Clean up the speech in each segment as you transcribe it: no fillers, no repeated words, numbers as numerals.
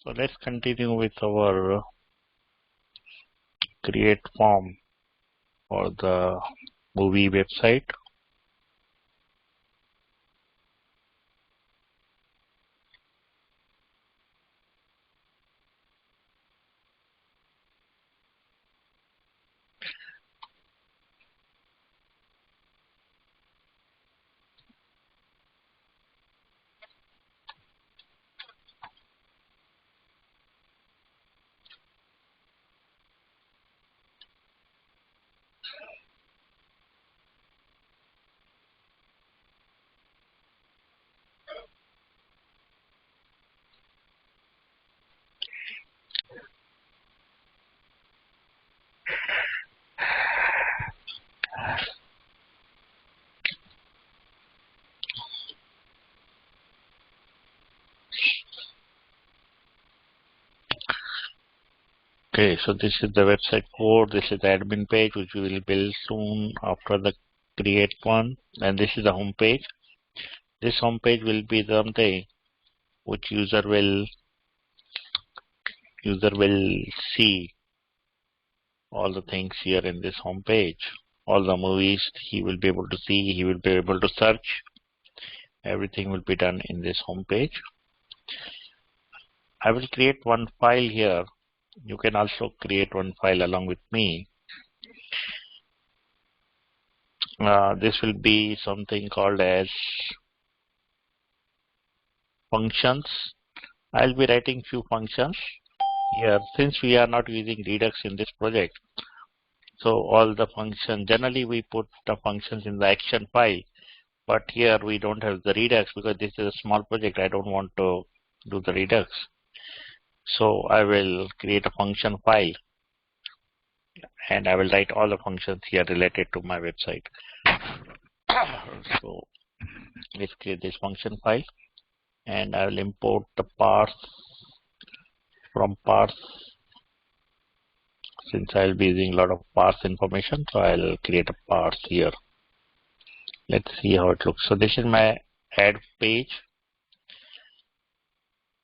So let's continue with our create form for the movie website. Okay, so this is the website code. This is the admin page, which we will build soon after the create one. And this is the home page. This home page will be something which user will see all the things here in this home page. All the movies he will be able to see. He will be able to search. Everything will be done in this home page. I will create one file here. You can also create one file along with me. This will be something called as functions. I'll be writing few functions here since we are not using Redux in this project. So all the functions, generally we put the functions in the action file, but here we don't have the Redux because this is a small project. I don't want to do the Redux. So I will create a function file and I will write all the functions here related to my website. So let's create this function file and I will import the parse from parse. Since I will be using a lot of parse information, so I will create a parse here. Let's see how it looks. So this is my add page.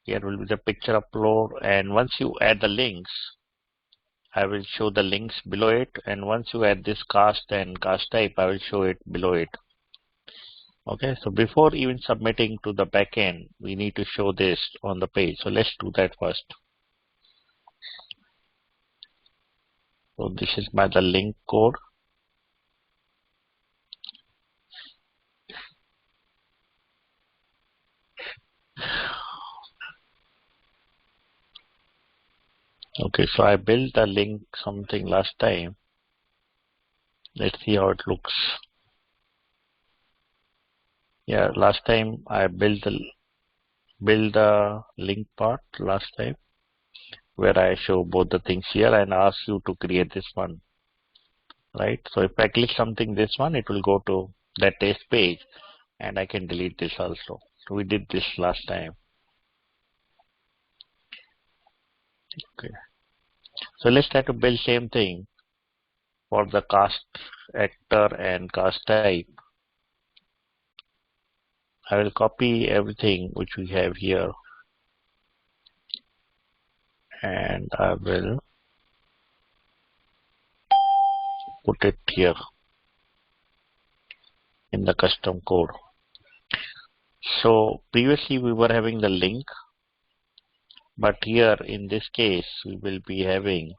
Here will be the picture upload, and once you add the links, I will show the links below it, and once you add this cast and cast type, I will show it below it. Okay, so before even submitting to the backend, we need to show this on the page. So let's do that first. So this is the link code. Okay, so I built a link something last time. Let's see how it looks. Yeah, last time I built the link part last time, where I show both the things here and ask you to create this one, right? So if I click something this one, it will go to that test page and I can delete this also. So we did this last time. Okay. So let's try to build same thing for the cast actor and cast type. I will copy everything which we have here and I will put it here in the custom code. So previously we were having the link, but here in this case we will be having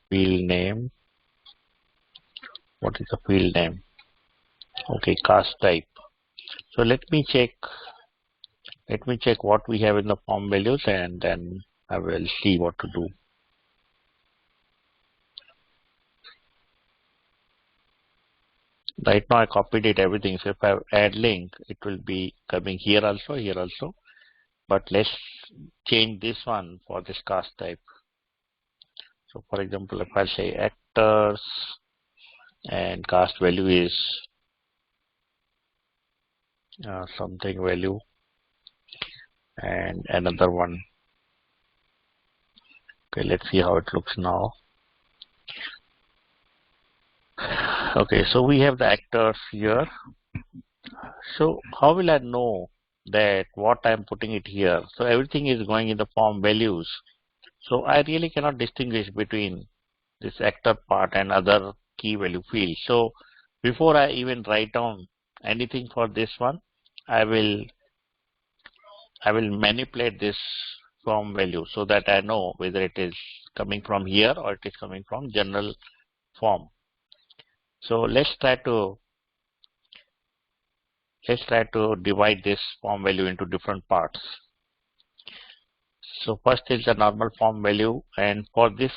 field name. What is the field name? Okay, cast type. So let me check what we have in the form values and then I will see what to do. Right now I copied it everything. So if I add link, it will be coming here also. But let's change this one for this cast type. So for example, if I say actors and cast value is something value and another one. Okay, let's see how it looks now. Okay, so we have the actors here. So how will I know that what I'm putting it here? So everything is going in the form values. So I really cannot distinguish between this actor part and other key value fields. So before I even write down anything for this one, I will manipulate this form value so that I know whether it is coming from here or it is coming from general form. So let's try to divide this form value into different parts. So first is the normal form value, and for this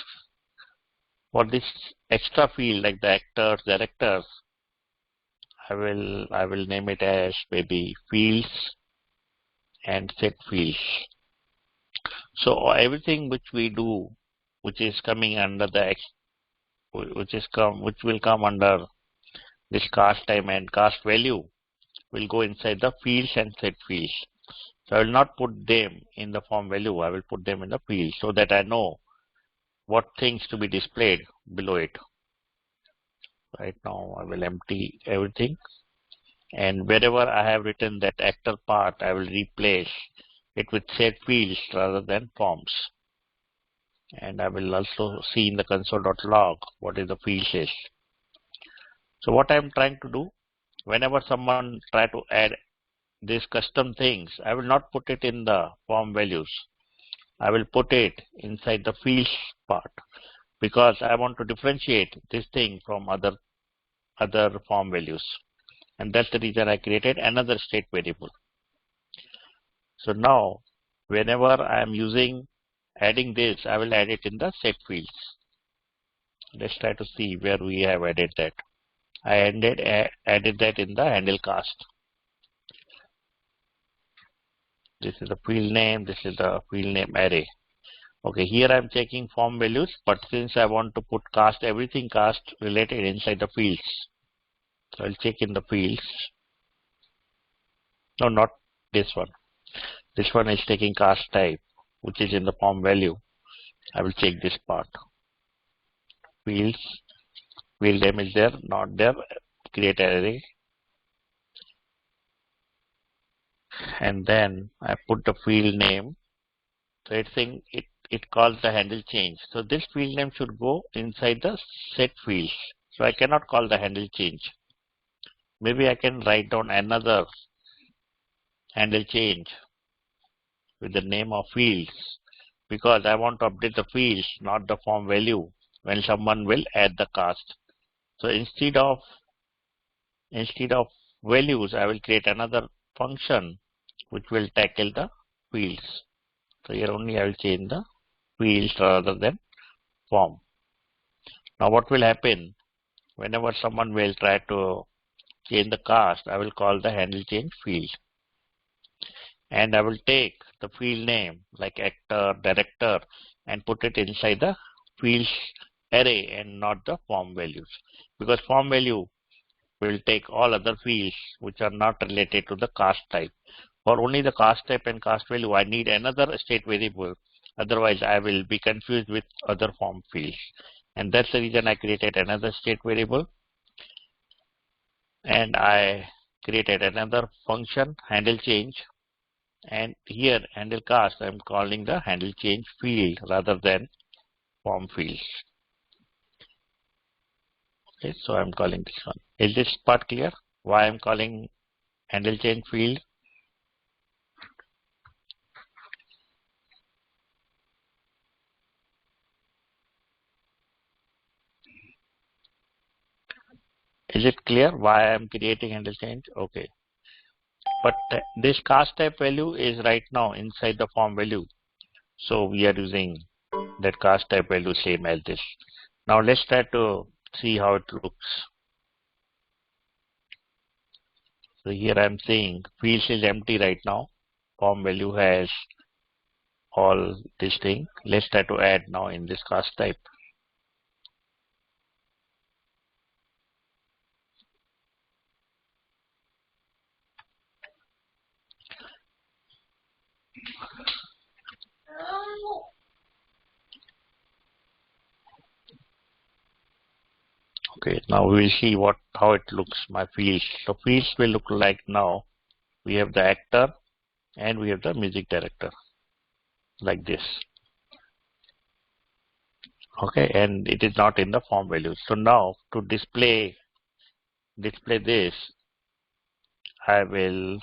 extra field like the actors, directors, I will name it as maybe fields and set fields. So everything which we do, which is coming under the which will come under this cast time and cast value, will go inside the fields and set fields. So I will not put them in the form value. I will put them in the field so that I know what things to be displayed below it. Right now I will empty everything, and wherever I have written that actor part, I will replace it with set fields rather than forms. And I will also see in the console.log what is the fields is. So what I am trying to do, whenever someone try to add these custom things, I will not put it in the form values. I will put it inside the fields part because I want to differentiate this thing from other form values. And that's the reason I created another state variable. So now, whenever I am adding this, I will add it in the set fields. Let's try to see where we have added that. I added that in the handle cast. This is the field name. This is the field name array. Okay, here I am checking form values, but since I want to put everything cast related inside the fields, so I'll check in the fields. No, not this one. This one is taking cast type, which is in the form value. I will check this part. Fields, field name is there, not there. Create array. And then I put the field name. So it's saying it calls the handle change. So this field name should go inside the set fields. So I cannot call the handle change. Maybe I can write down another handle change with the name of fields because I want to update the fields, not the form value, when someone will add the cast. So instead of values, I will create another function which will tackle the fields. So here only I will change the fields rather than form. Now what will happen whenever someone will try to change the cast, I will call the handle change field. And I will take the field name like actor, director, and put it inside the fields array and not the form values. Because form value will take all other fields which are not related to the cast type. For only the cast type and cast value, I need another state variable. Otherwise, I will be confused with other form fields. And that's the reason I created another state variable. And I created another function, handle change. And here, handle cast, I'm calling the handle change field rather than form fields. Okay, so I'm calling this one. Is this part clear? Why I'm calling handle change field? Is it clear why I'm creating handle change? Okay. But this cast type value is right now inside the form value. So we are using that cast type value same as this. Now let's try to see how it looks. So here I'm saying fields is empty right now. Form value has all this thing. Let's try to add now in this cast type. Okay, now we will see how it looks, my fields. So fields will look like now we have the actor and we have the music director like this. Okay, and it is not in the form values. So now to display this, I will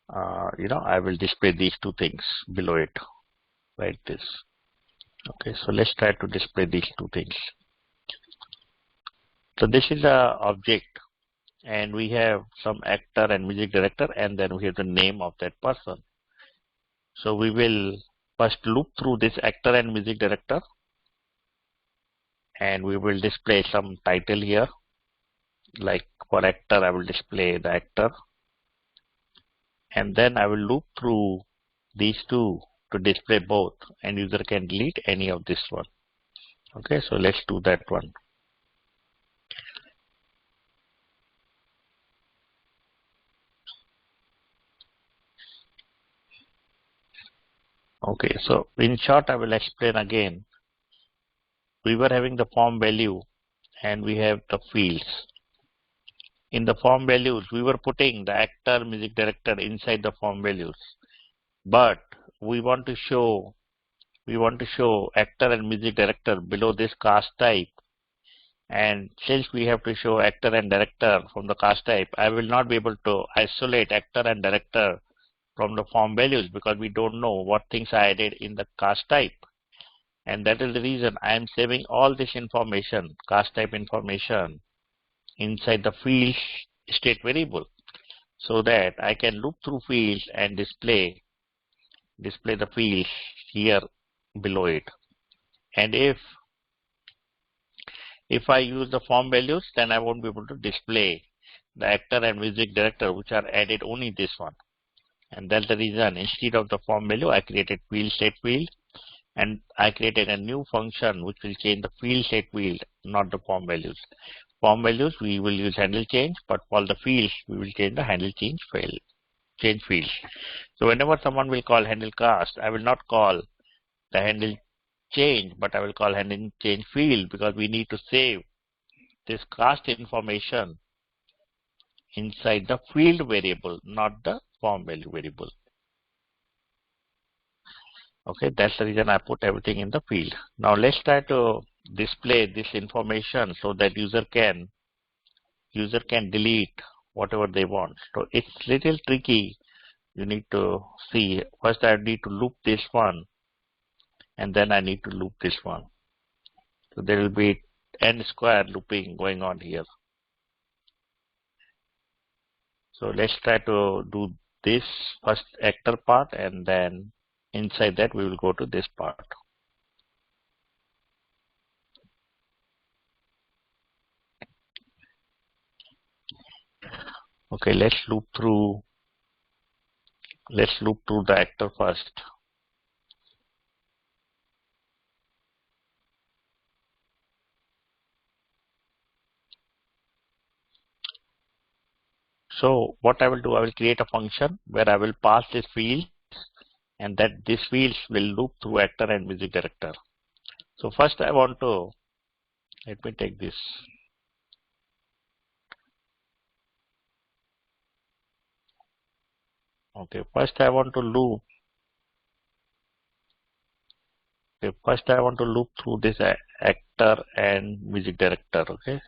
I will display these two things below it, like this. Okay, so let's try to display these two things. So this is a object, and we have some actor and music director, and then we have the name of that person. So we will first loop through this actor and music director, and we will display some title here. Like for actor, I will display the actor, and then I will loop through these two to display both, and user can delete any of this one. Okay, so let's do that one. Okay, so in short, I will explain again. We were having the form value and we have the fields. In the form values, we were putting the actor, music director inside the form values. But we want to show actor and music director below this cast type. And since we have to show actor and director from the cast type, I will not be able to isolate actor and director from the form values because we don't know what things I added in the cast type. And that is the reason I am saving all this information, cast type information, inside the fields state variable so that I can loop through fields and display the fields here below it. And if I use the form values, then I won't be able to display the actor and music director, which are added only this one. And that's the reason instead of the form value, I created field state field, and I created a new function which will change the field state field, not the form values. Form values we will use handle change, but for the fields we will change the handle change field. So whenever someone will call handle cast, I will not call the handle change, but I will call handle change field because we need to save this cast information inside the field variable, not the form value variable. Okay, that's the reason I put everything in the field. Now let's try to display this information so that user can delete whatever they want. So it's little tricky. You need to see. First I need to loop this one, and then I need to loop this one. So there will be n square looping going on here. So let's try to do this first actor part, and then inside that we will go to this part. Okay, let's loop through the actor first. So what I will do, I will create a function where I will pass this field, and that this fields will loop through actor and music director. So first I want to, let me take this. Okay, first I want to loop through this actor and music director. Okay.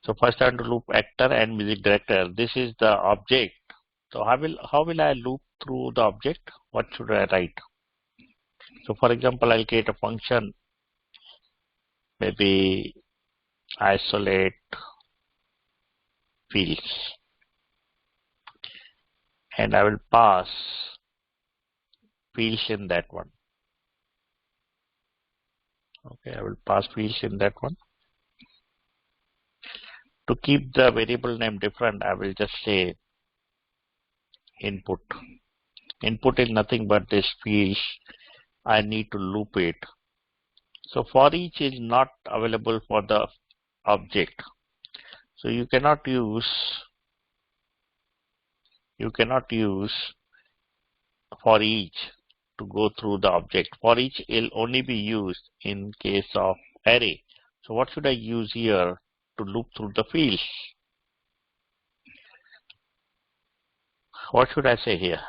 So first I want to loop actor and music director. This is the object. So how will I loop through the object? What should I write? So for example, I'll create a function, maybe isolate fields, and I will pass fields in that one. Okay, I will pass fields in that one. To keep the variable name different, I will just say input. Input is nothing but this fields. I need to loop it. So for each is not available for the object. So you cannot use for each. to go through the object. For each will only be used in case of array. So what should I use here to loop through the fields? What should I say here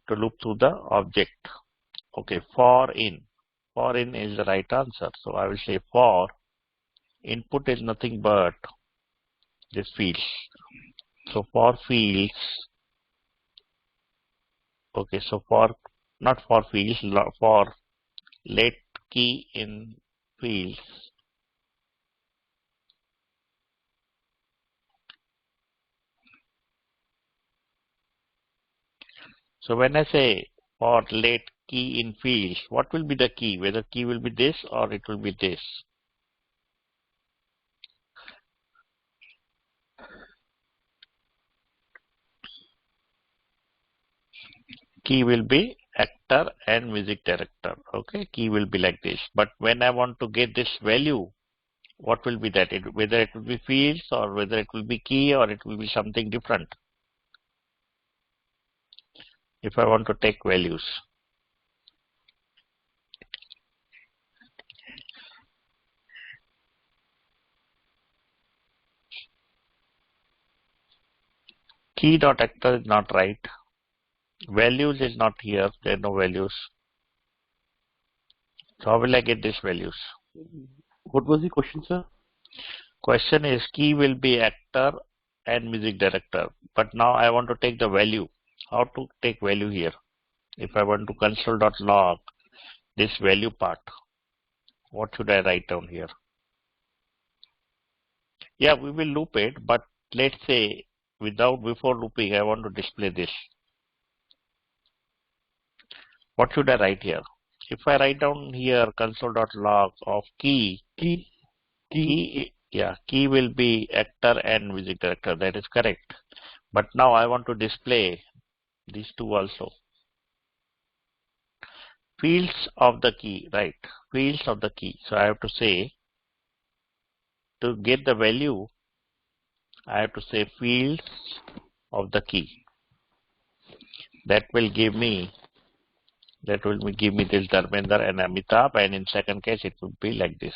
to loop through the object? Okay, for in. For in is the right answer. So I will say for input is nothing but this fields. So for fields, okay, so for not for fields, for let key in fields. So when I say for let key in fields, what will be the key? Whether key will be this or it will be this. Key will be actor and music director. Okay, key will be like this. But when I want to get this value, what will be that? Whether it will be fields or whether it will be key or it will be something different. If I want to take values. Key dot actor is not right. Values is not here. There are no values. So how will I get these values? What was the question, sir? Question is key will be actor and music director. But now I want to take the value. How to take value here? If I want to console.log this value part, what should I write down here? Yeah, we will loop it, but let's say before looping, I want to display this. What should I write here? If I write down here console.log of key, yeah, key will be actor and music director. That is correct. But now I want to display these two also. Fields of the key, right? Fields of the key. So I have to say, to get the value, I have to say fields of the key. That will give me this Dharmender and Amitabh, and in second case it will be like this.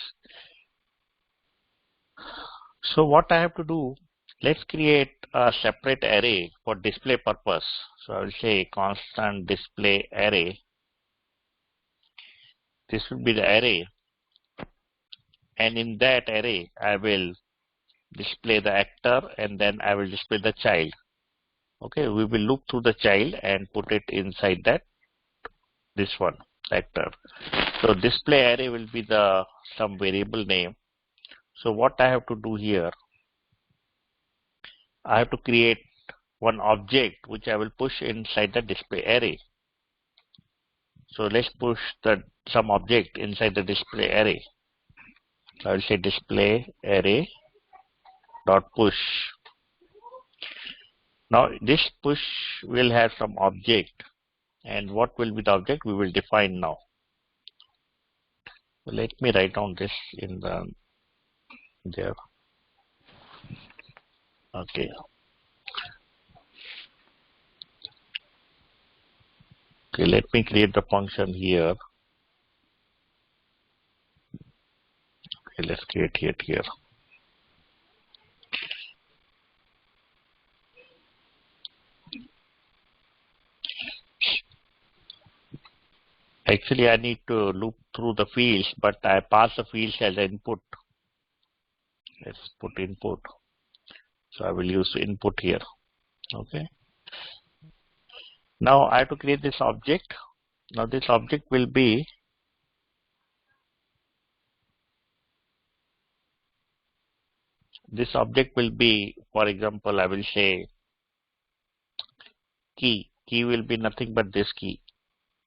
So what I have to do, let's create a separate array for display purpose. So I will say constant display array. This will be the array, and in that array I will display the actor and then I will display the child. Okay, we will loop through the child and put it inside this one, actor. So display array will be some variable name. So what I have to do here, I have to create one object which I will push inside the display array. So let's push some object inside the display array. So I will say display array dot push. Now this push will have some object, and what will be the object we will define now. So let me write down this in there. Okay. Okay, let me create the function here. Okay, let's create it here. Actually, I need to loop through the fields, but I pass the fields as input. Let's put input. So I will use input here. Okay. Now I have to create this object. Now this object will be for example, I will say key. Key will be nothing but this key.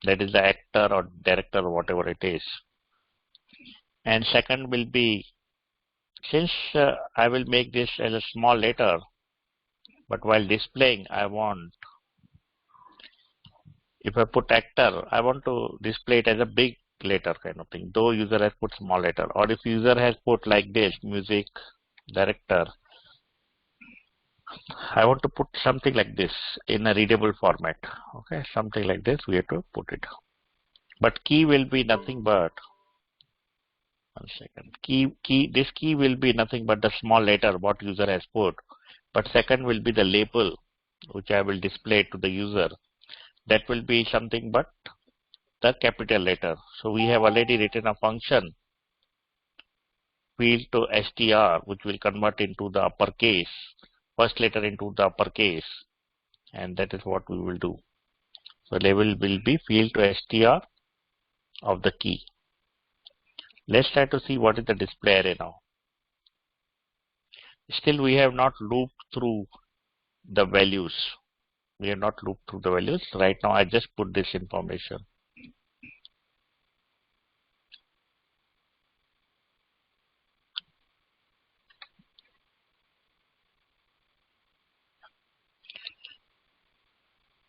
That is the actor or director or whatever it is. And second will be, since I will make this as a small letter, but while displaying I want, if I put actor, I want to display it as a big letter kind of thing, though user has put small letter. Or if user has put like this, music director, I want to put something like this in a readable format. Okay, something like this we have to put it. But key will be nothing but, one second, this key will be nothing but the small letter what user has put. But second will be the label which I will display to the user. That will be something but the capital letter. So we have already written a function field to str which will convert into the uppercase, first letter into the uppercase, and that is what we will do. So label will be field to str of the key. Let's try to see what is the display array now. Still we have not looped through the values. We have not looped through the values. Right now I just put this information.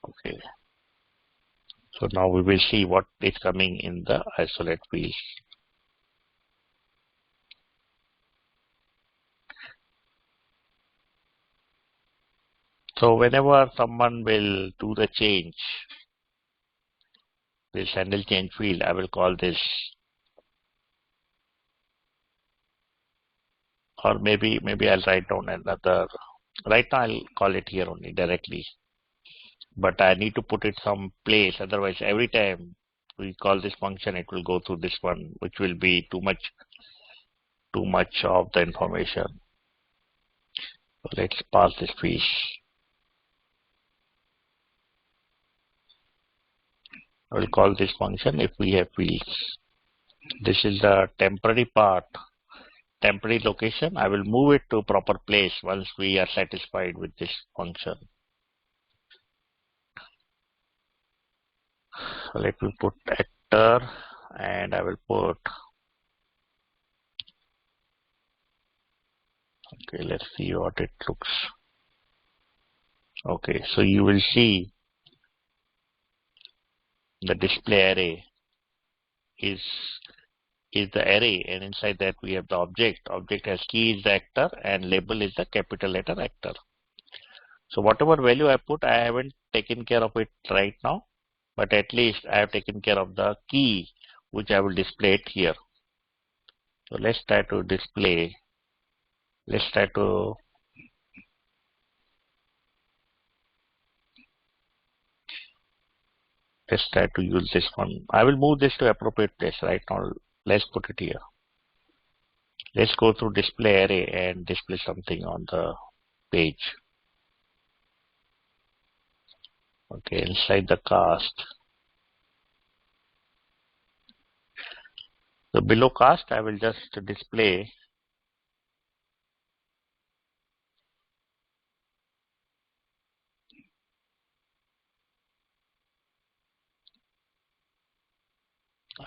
Okay. So now we will see what is coming in the isolate field. So whenever someone will do the change, this handle change field, I will call this, or maybe I'll write down another. Right now I'll call it here only directly, but I need to put it some place. Otherwise, every time we call this function, it will go through this one, which will be too much of the information. So let's pass this field. I will call this function if we have fields. This is the temporary part, temporary location. I will move it to proper place once we are satisfied with this function. So let me put actor, and I will put, okay, let's see what it looks. Okay, so you will see the display array is the array, and inside that we have the object. Object has key is the actor and label is the capital letter actor. So whatever value I put, I haven't taken care of it right now, but at least I have taken care of the key which I will display it here. So let's try to display, let's try to use this one. I will move this to appropriate place right now. Let's put it here. Let's go through display array and display something on the page. Okay, inside the cast. So below cast, I will just display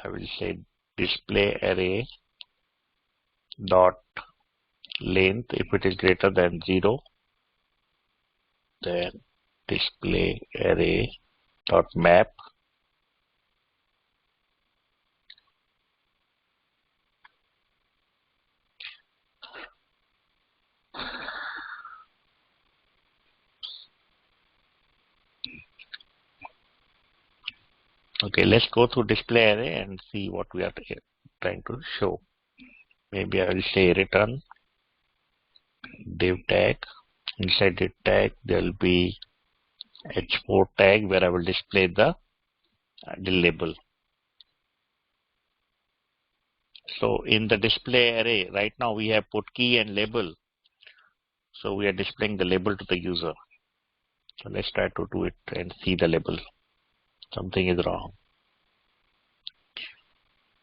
I will say display array dot length. If it is greater than 0, then display array dot map. Okay, let's go through display array and see what we are trying to show. Maybe I will say return div tag. Inside the tag, there will be h4 tag where I will display the label. So in the display array, right now we have put key and label. So we are displaying the label to the user. So let's try to do it and see the label. Something is wrong.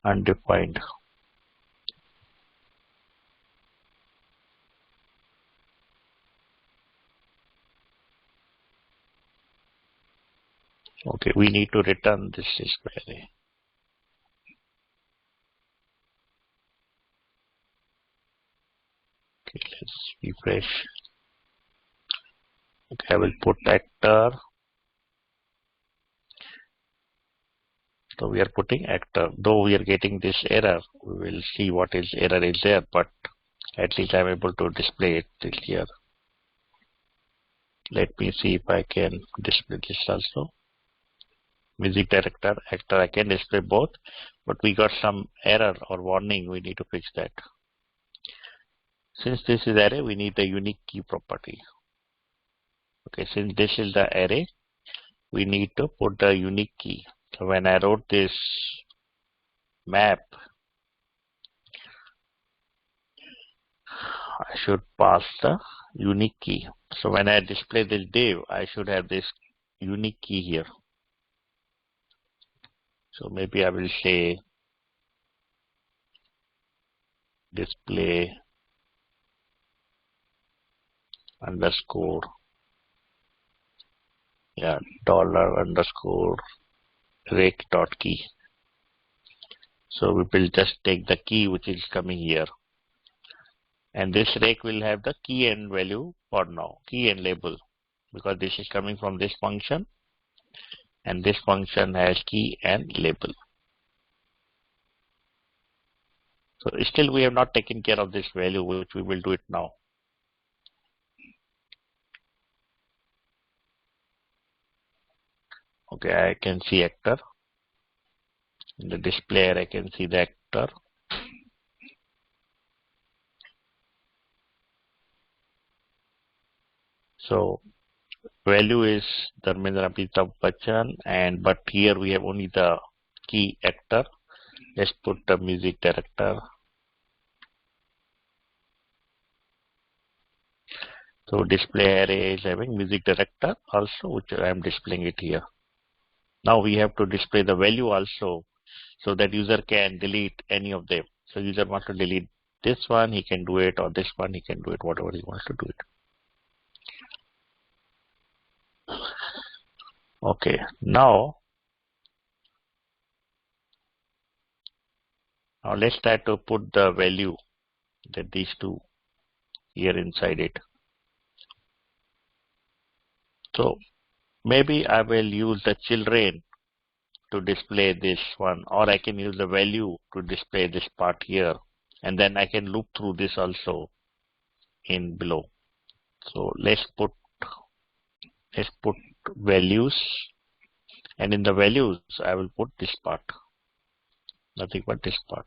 Undefined. Okay, we need to return this display array. Okay, let's refresh. Okay, I will put actor. So we are putting actor. Though we are getting this error, we will see what is error is there, but at least I'm able to display it till here. Let me see if I can display this also. Music director, actor, I can display both, but we got some error or warning. We need to fix that. Since this is array, we need the unique key property. Okay, since this is the array, we need to put the unique key. So when I wrote this map, I should pass the unique key. So when I display this div, I should have this unique key here. So maybe I will say display underscore, dollar underscore rake dot key. So we will just take the key which is coming here. And this rake will have the key and value for now, key and label, because this is coming from this function and this function has key and label. So still we have not taken care of this value, which we will do it now. Okay, I can see actor. In the display, I can see the actor. So value is Dharmendra Amitabh Bachchan, but here we have only the key actor. Let's put the music director. So display array is having music director also, which I am displaying it here. Now we have to display the value also, so that user can delete any of them. So user wants to delete this one, he can do it, or this one, he can do it, whatever he wants to do it. Okay, now let's try to put the value that these two here inside it. So maybe I will use the children to display this one, or I can use the value to display this part here, and then I can loop through this also in below. So let's put values, and in the values I will put this part, nothing but this part.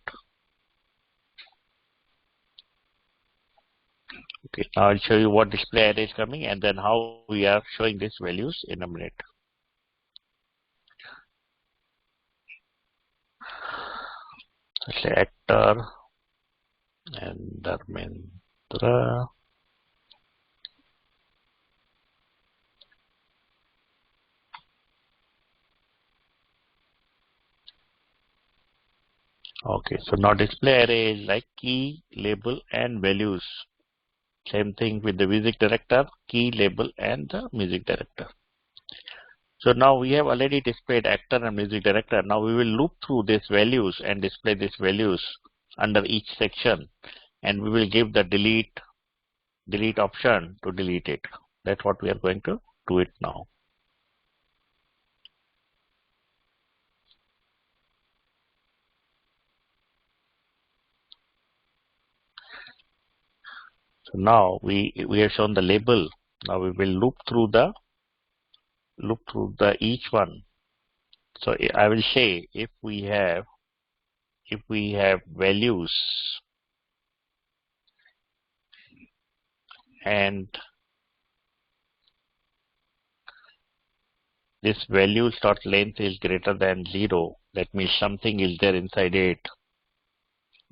Okay, now I'll show you what display array is coming and then how we are showing these values in a minute. Let's say actor and Dharmendra. Okay, so now display array is like key, label, and values. Same thing with the music director, key, label, and the music director. So now we have already displayed actor and music director. Now we will loop through these values and display these values under each section, and we will give the delete option to delete it. That's what we are going to do it now. So now we have shown the label. Now we will loop through the each one. So I will say if we have values and this values dot length is greater than 0, that means something is there inside it,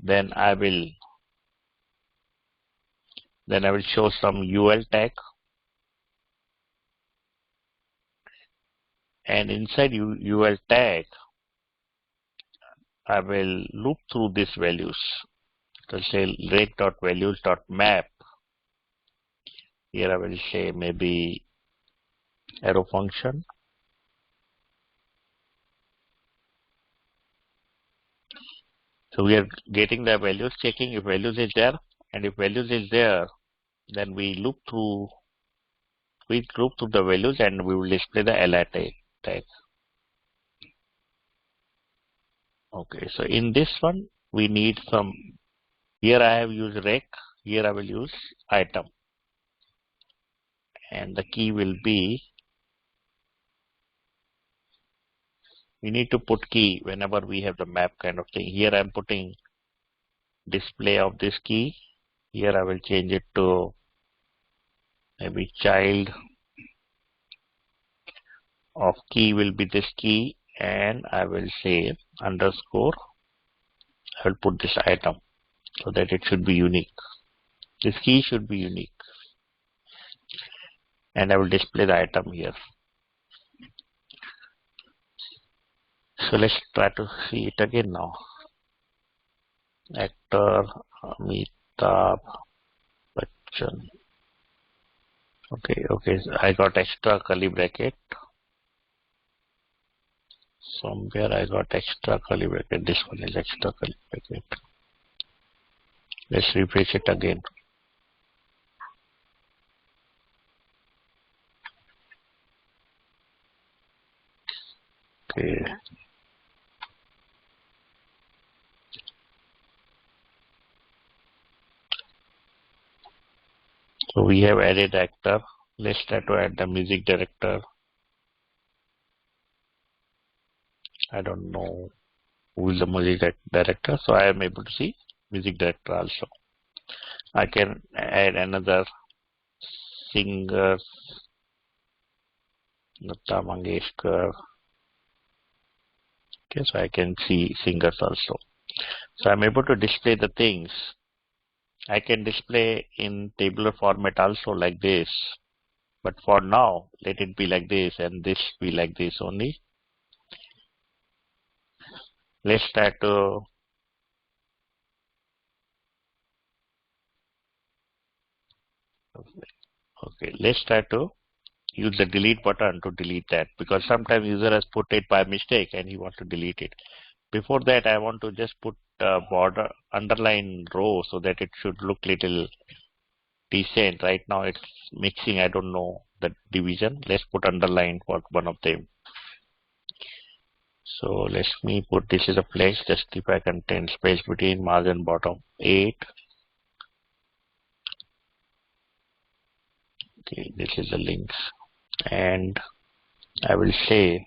then I will show some UL tag, and inside UL tag I will loop through these values. So say rake.values.map. Here I will say maybe arrow function. So we are getting the values, checking if values is there, and if values is there, then we loop through the values and we will display the li tag. Okay, so in this one we need some. Here I have used rec. Here I will use item, and the key will be, we need to put key whenever we have the map kind of thing. Here I'm putting display of this key. Here I will change it to maybe child of key will be this key, and I will say underscore. I will put this item so that it should be unique. This key should be unique, and I will display the item here. So let's try to see it again now. Actor Amitabh Bachchan. Okay, so I got extra curly bracket. Somewhere I got extra curly bracket. This one is extra curly bracket. Let's refresh it again. Okay. So we have added actor. Let's try to add the music director. I don't know who is the music director, so I am able to see music director also. I can add another singer, Lata Mangeshkar. Okay, so I can see singers also. So I'm able to display the things. I can display in tabular format also like this. But for now, let it be like this and this be like this only. Let's try to let's try to use the delete button to delete that, because sometimes user has put it by mistake and he wants to delete it. Before that, I want to just put border underline row so that it should look little decent. Right now it's mixing, I don't know the division. Let's put underline for one of them. So let me put this is a place, justify content, space between margin bottom 8. Okay, this is the links, and I will say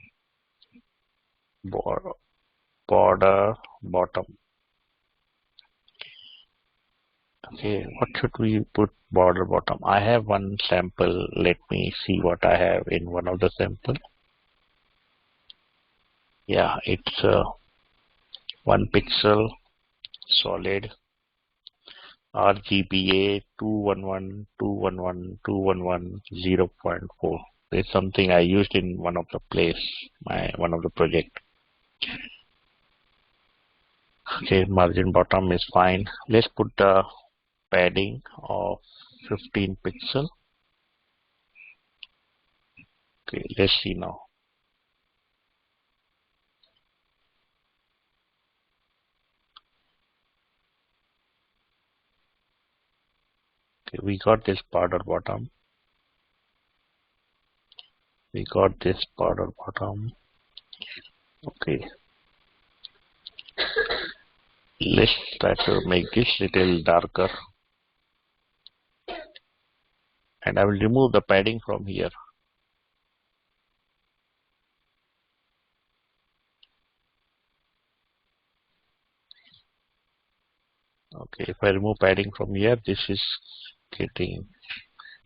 border bottom. Okay, what should we put border bottom? I have one sample. Let me see what I have in one of the sample. Yeah, it's 1 pixel solid RGBA 211 0.4. It's something I used in one of the one of the project. Okay, margin bottom is fine. Let's put the padding of 15 pixel. Okay, let's see now. Okay, we got this border bottom. Okay, let's try to make this little darker, and I will remove the padding from here. Okay, if I remove padding from here, this is getting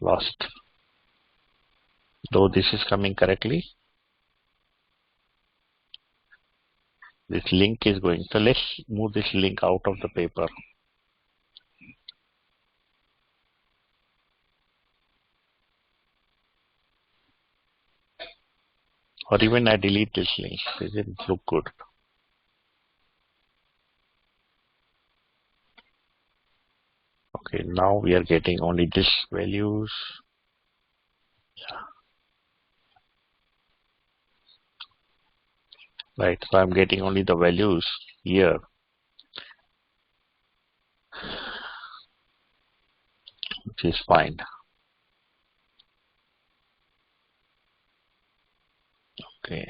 lost. Though this is coming correctly, this link is going. So let's move this link out of the paper. Or even I delete this link. It didn't look good. Okay, now we are getting only this values. Yeah. Right, so I'm getting only the values here. Which is fine. Okay.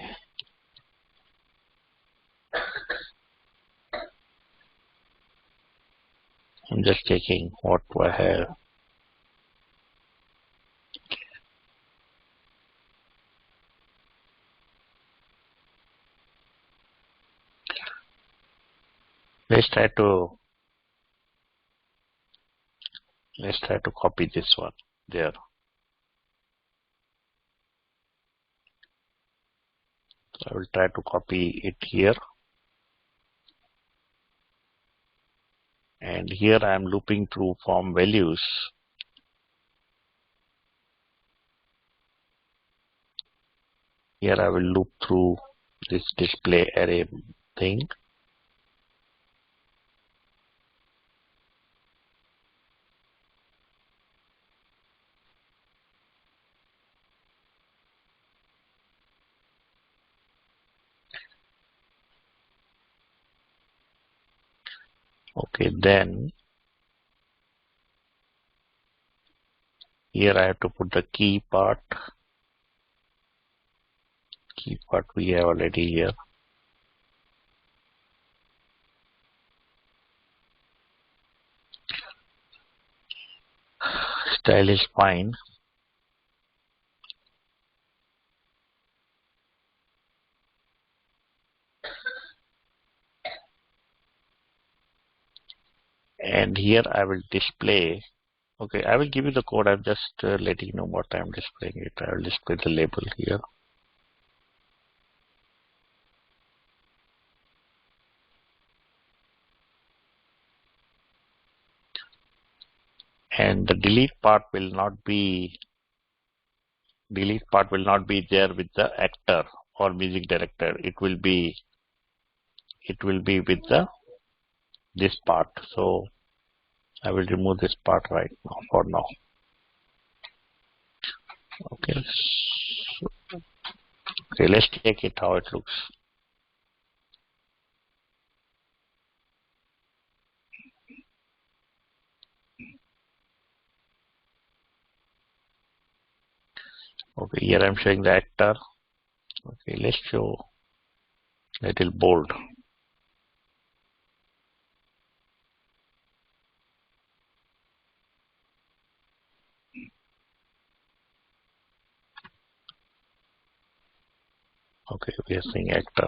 I'm just checking what do I have. let's try to copy this one there. So I will try to copy it here, and here I am looping through form values. Here I will loop through this display array thing. Okay, then here I have to put the key part. Key part we have already here. Style is fine. And here I will display. Okay, I will give you the code. I'm just letting you know what I'm displaying it. I will display the label here. And the delete part will not be there with the actor or music director. It will be with this part. So I will remove this part right now for now. Okay. Okay, let's check it how it looks. Okay, here I'm showing the actor. Okay, let's show little bold. Okay, we are seeing actor.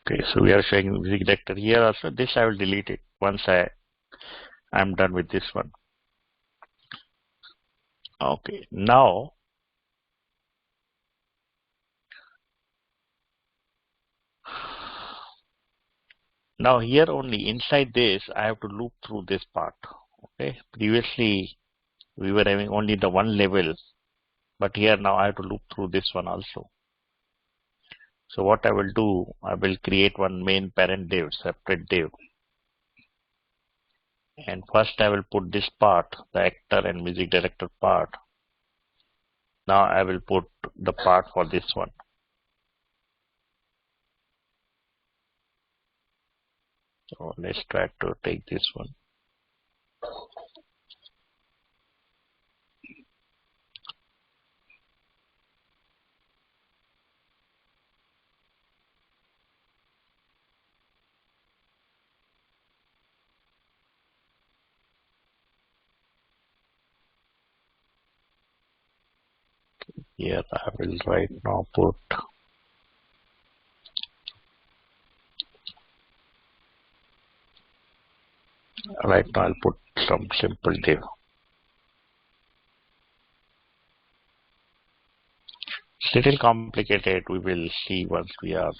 Okay, so we are showing music director here also. This I will delete it once I'm done with this one. Okay, now here only inside this I have to loop through this part. Okay, previously we were having only the one level, but here now I have to loop through this one also. So what I will do, I will create one main parent div, separate div. And first I will put this part, the actor and music director part. Now I will put the part for this one. So let's try to take this one. Here I will right now put, I'll put some simple div. It's little complicated. We will see once we are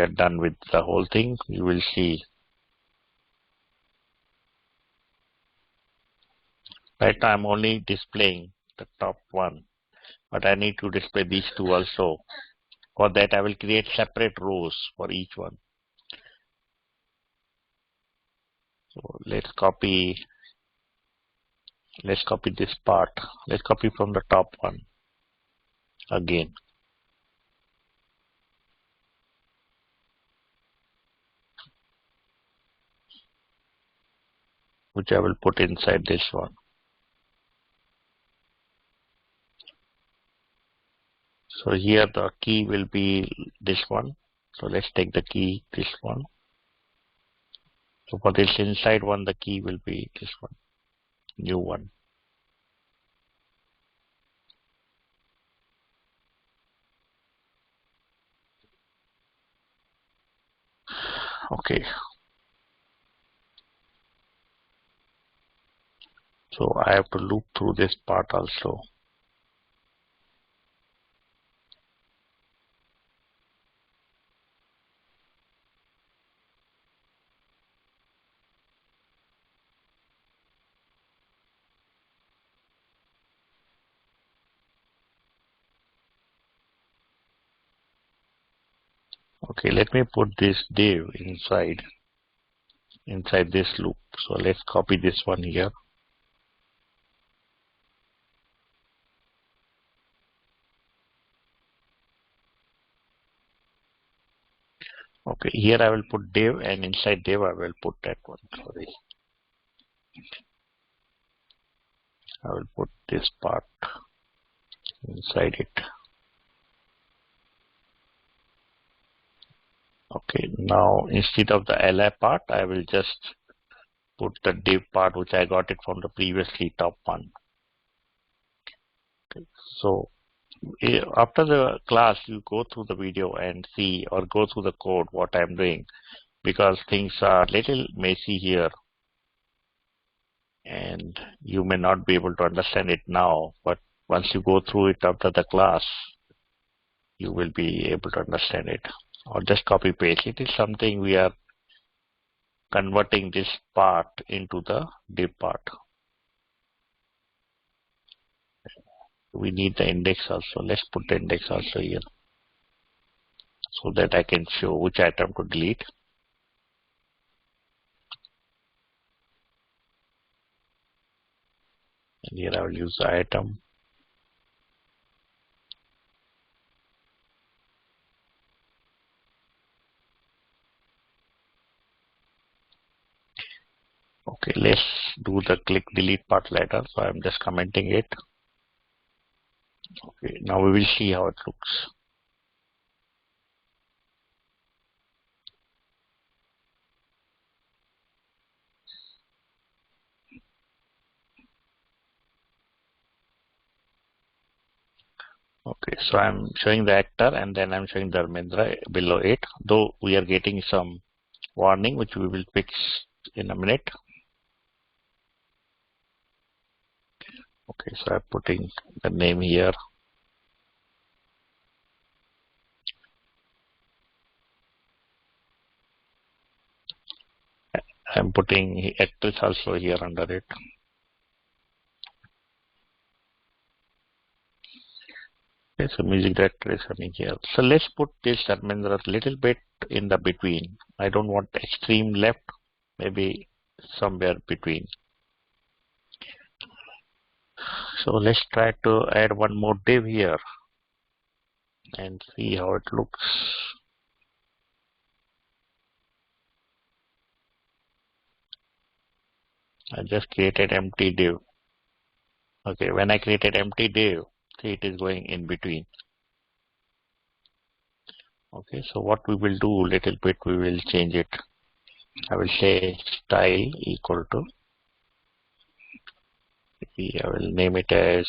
done with the whole thing. You will see. Right now I'm only displaying the top one, but I need to display these two also. For that I will create separate rows for each one. So let's copy this part. Let's copy from the top one again. Which I will put inside this one. So here the key will be this one. So let's take the key, this one. So for this inside one, the key will be this one, new one. Okay, so I have to loop through this part also. Okay, let me put this div inside this loop. So let's copy this one here. Okay, here I will put div, and inside div I will put that one. Sorry, I will put this part inside it. Okay, now instead of the li part, I will just put the div part, which I got it from the previously top one. Okay, so after the class, you go through the video and see, or go through the code what I'm doing, because things are little messy here and you may not be able to understand it now, but once you go through it after the class, you will be able to understand it. Or just copy paste. It is something we are converting this part into the div part. We need the index also. Let's put the index also here so that I can show which item to delete. And here I will use the item. Okay, let's do the click delete part later. So I'm just commenting it. Okay, now we will see how it looks. Okay, so I'm showing the actor and then I'm showing Dharmendra below it, though we are getting some warning which we will fix in a minute. Okay, so I'm putting the name here. I'm putting actress also here under it. Okay, so music director is coming here. So let's put this Dharmendra a little bit in the between. I don't want extreme left, maybe somewhere between. So let's try to add one more div here and see how it looks. I just created empty div. Okay, when I created empty div, see it is going in between. Okay, so what we will do little bit, we will change it. I will say style equal to, I will name it as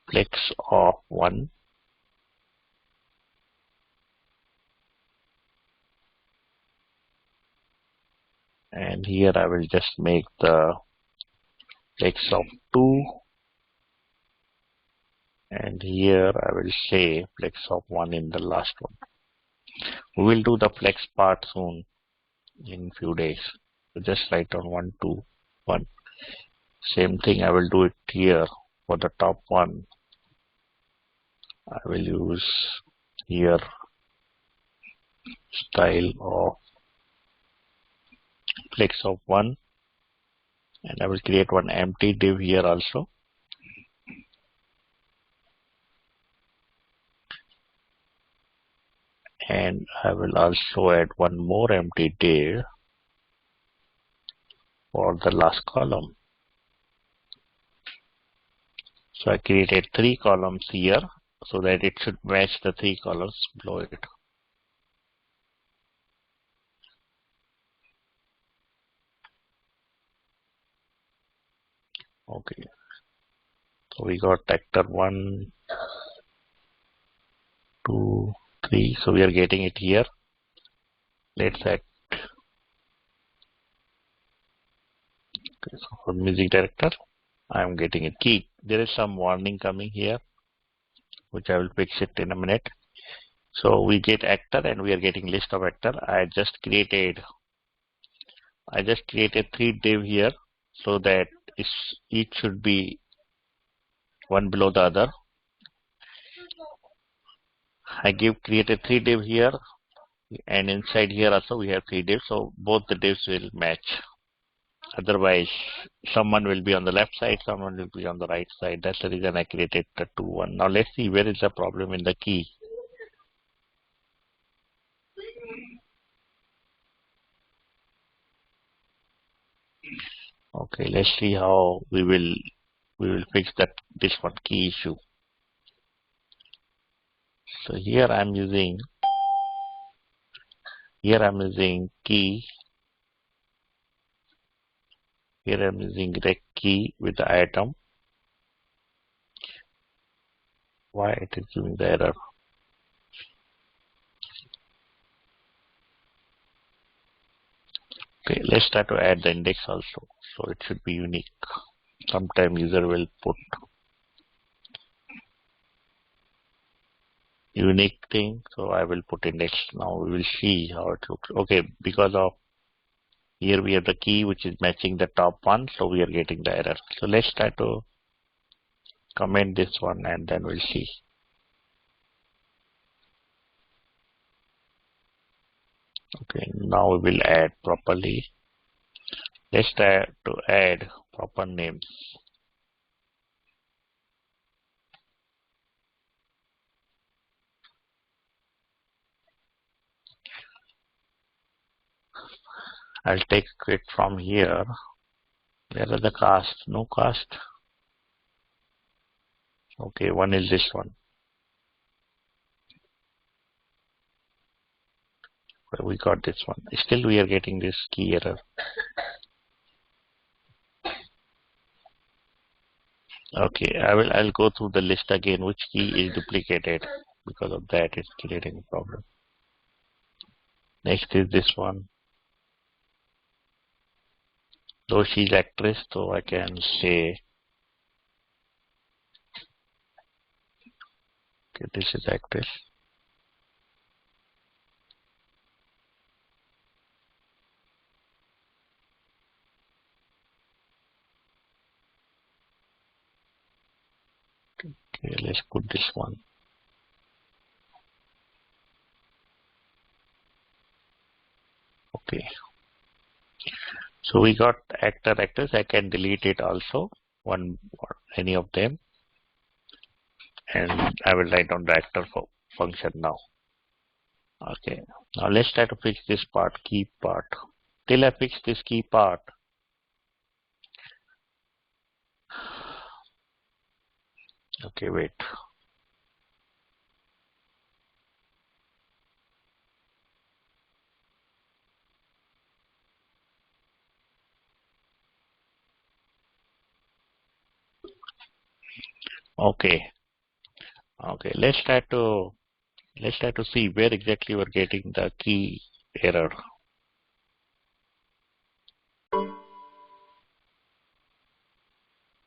flex of 1. And here I will just make the flex of 2. And here I will say flex of 1 in the last one. We will do the flex part soon in few days. So just write on 1, 2, 1. Same thing I will do it here for the top one. I will use here style of flex of 1, and I will create one empty div here also. And I will also add one more empty div for the last column. So I created 3 columns here so that it should match the 3 columns below it. Okay, so we got actor 1, 2, 3. So we are getting it here. Let's add. Okay, so for music director, I am getting a key. There is some warning coming here, which I will fix it in a minute. So we get actor and we are getting list of actor. I just created 3 div here so that each should be one below the other. I created 3 div here, and inside here also we have 3 divs, so both the divs will match. Otherwise, someone will be on the left side, someone will be on the right side. That's the reason I created the 2, 1. Now let's see where is the problem in the key. Okay, let's see how we will fix this one key issue. So here I'm using key. Here I'm using rec key with the item. Why it is giving the error? Okay, let's try to add the index also. So it should be unique. Sometime user will put unique thing. So I will put index. Now we will see how it looks. Okay, because of here we have the key which is matching the top one. So we are getting the error. So let's try to comment this one and then we'll see. Okay, now we will add properly. Let's try to add proper names. I'll take it from here. Where are the cast? No cast. Okay, one is this one. We got this one. Still we are getting this key error. Okay, I'll go through the list again. Which key is duplicated? Because of that, it's creating a problem. Next is this one. Though she's actress, so I can say, okay, this is actress. Okay, let's put this one. Okay. So we got actor, actress. I can delete it also, one or any of them. And I will write on the actor function now. Okay. Now let's try to fix this part, key part. Till I fix this key part, okay, wait. Okay. Okay. Let's try to see where exactly we're getting the key error.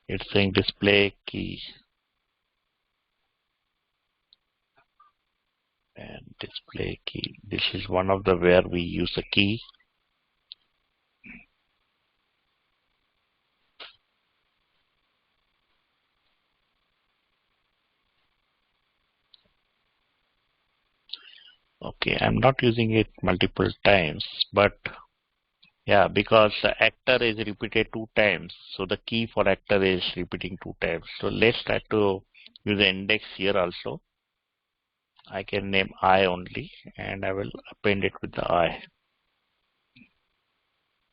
It's saying display key and display key. This is one of the where we use a key. Okay, I'm not using it multiple times, but yeah, because the actor is repeated 2 times, so the key for actor is repeating 2 times. So let's try to use the index here also. I can name I only, and I will append it with the I,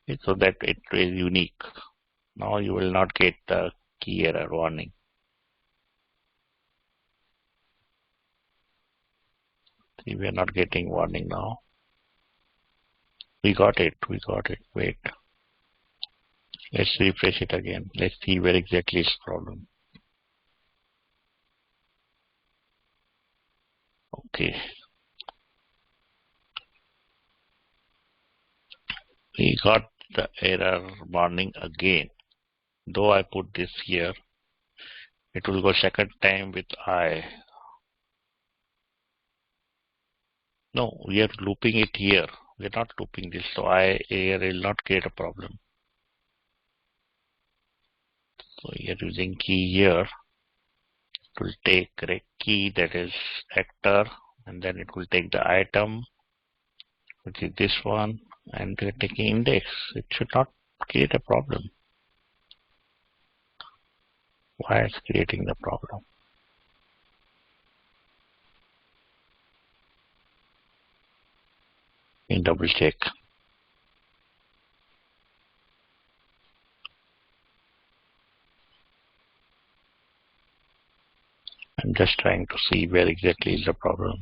okay, so that it is unique. Now you will not get the key error warning. See, we are not getting warning now. We got it. Wait. Let's refresh it again. Let's see where exactly is the problem. Okay. got the error warning again. Though I put this here, it will go second time with I. No, we are looping it here. We are not looping this, so I here will not create a problem. So we are using key here. It will take correct key, that is actor, and then it will take the item, which is this one, and we are taking index. It should not create a problem. Why is creating the problem? In double check. I'm just trying to see where exactly is the problem.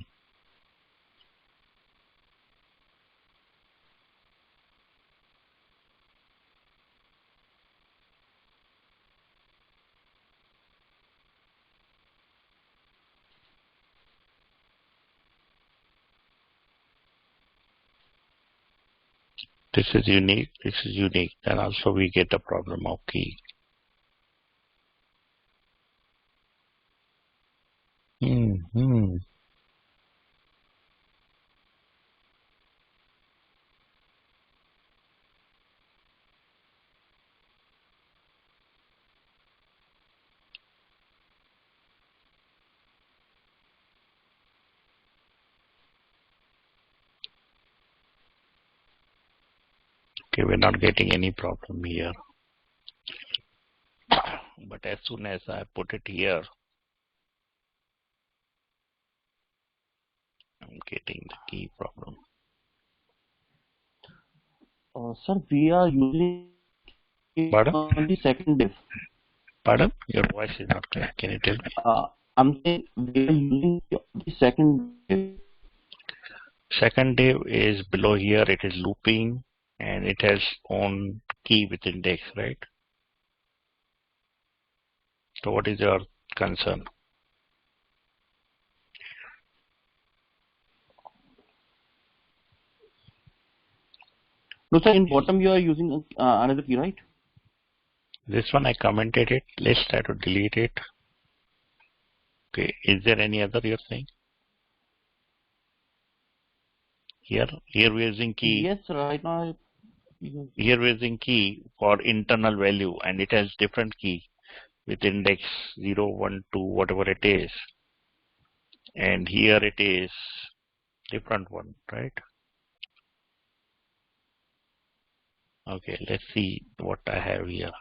This is unique, then also we get the problem of key. Okay, we're not getting any problem here. But as soon as I put it here, I'm getting the key problem. Sir, we are using Pardon? on the second div. Pardon? Your voice is not clear. Can you tell me? I'm saying we are using the second div. Second div is below here. It is looping and it has own key with index, right? So what is your concern? No, sir, in bottom you are using another key, right? This one I commented it. Let's try to delete it. Okay, is there any other you're saying? Here we're using key. Yes, right now. Here we're using key for internal value and it has different key with index 0, 1, 2, whatever it is. And here it is different one, right? Okay, let's see what I have here.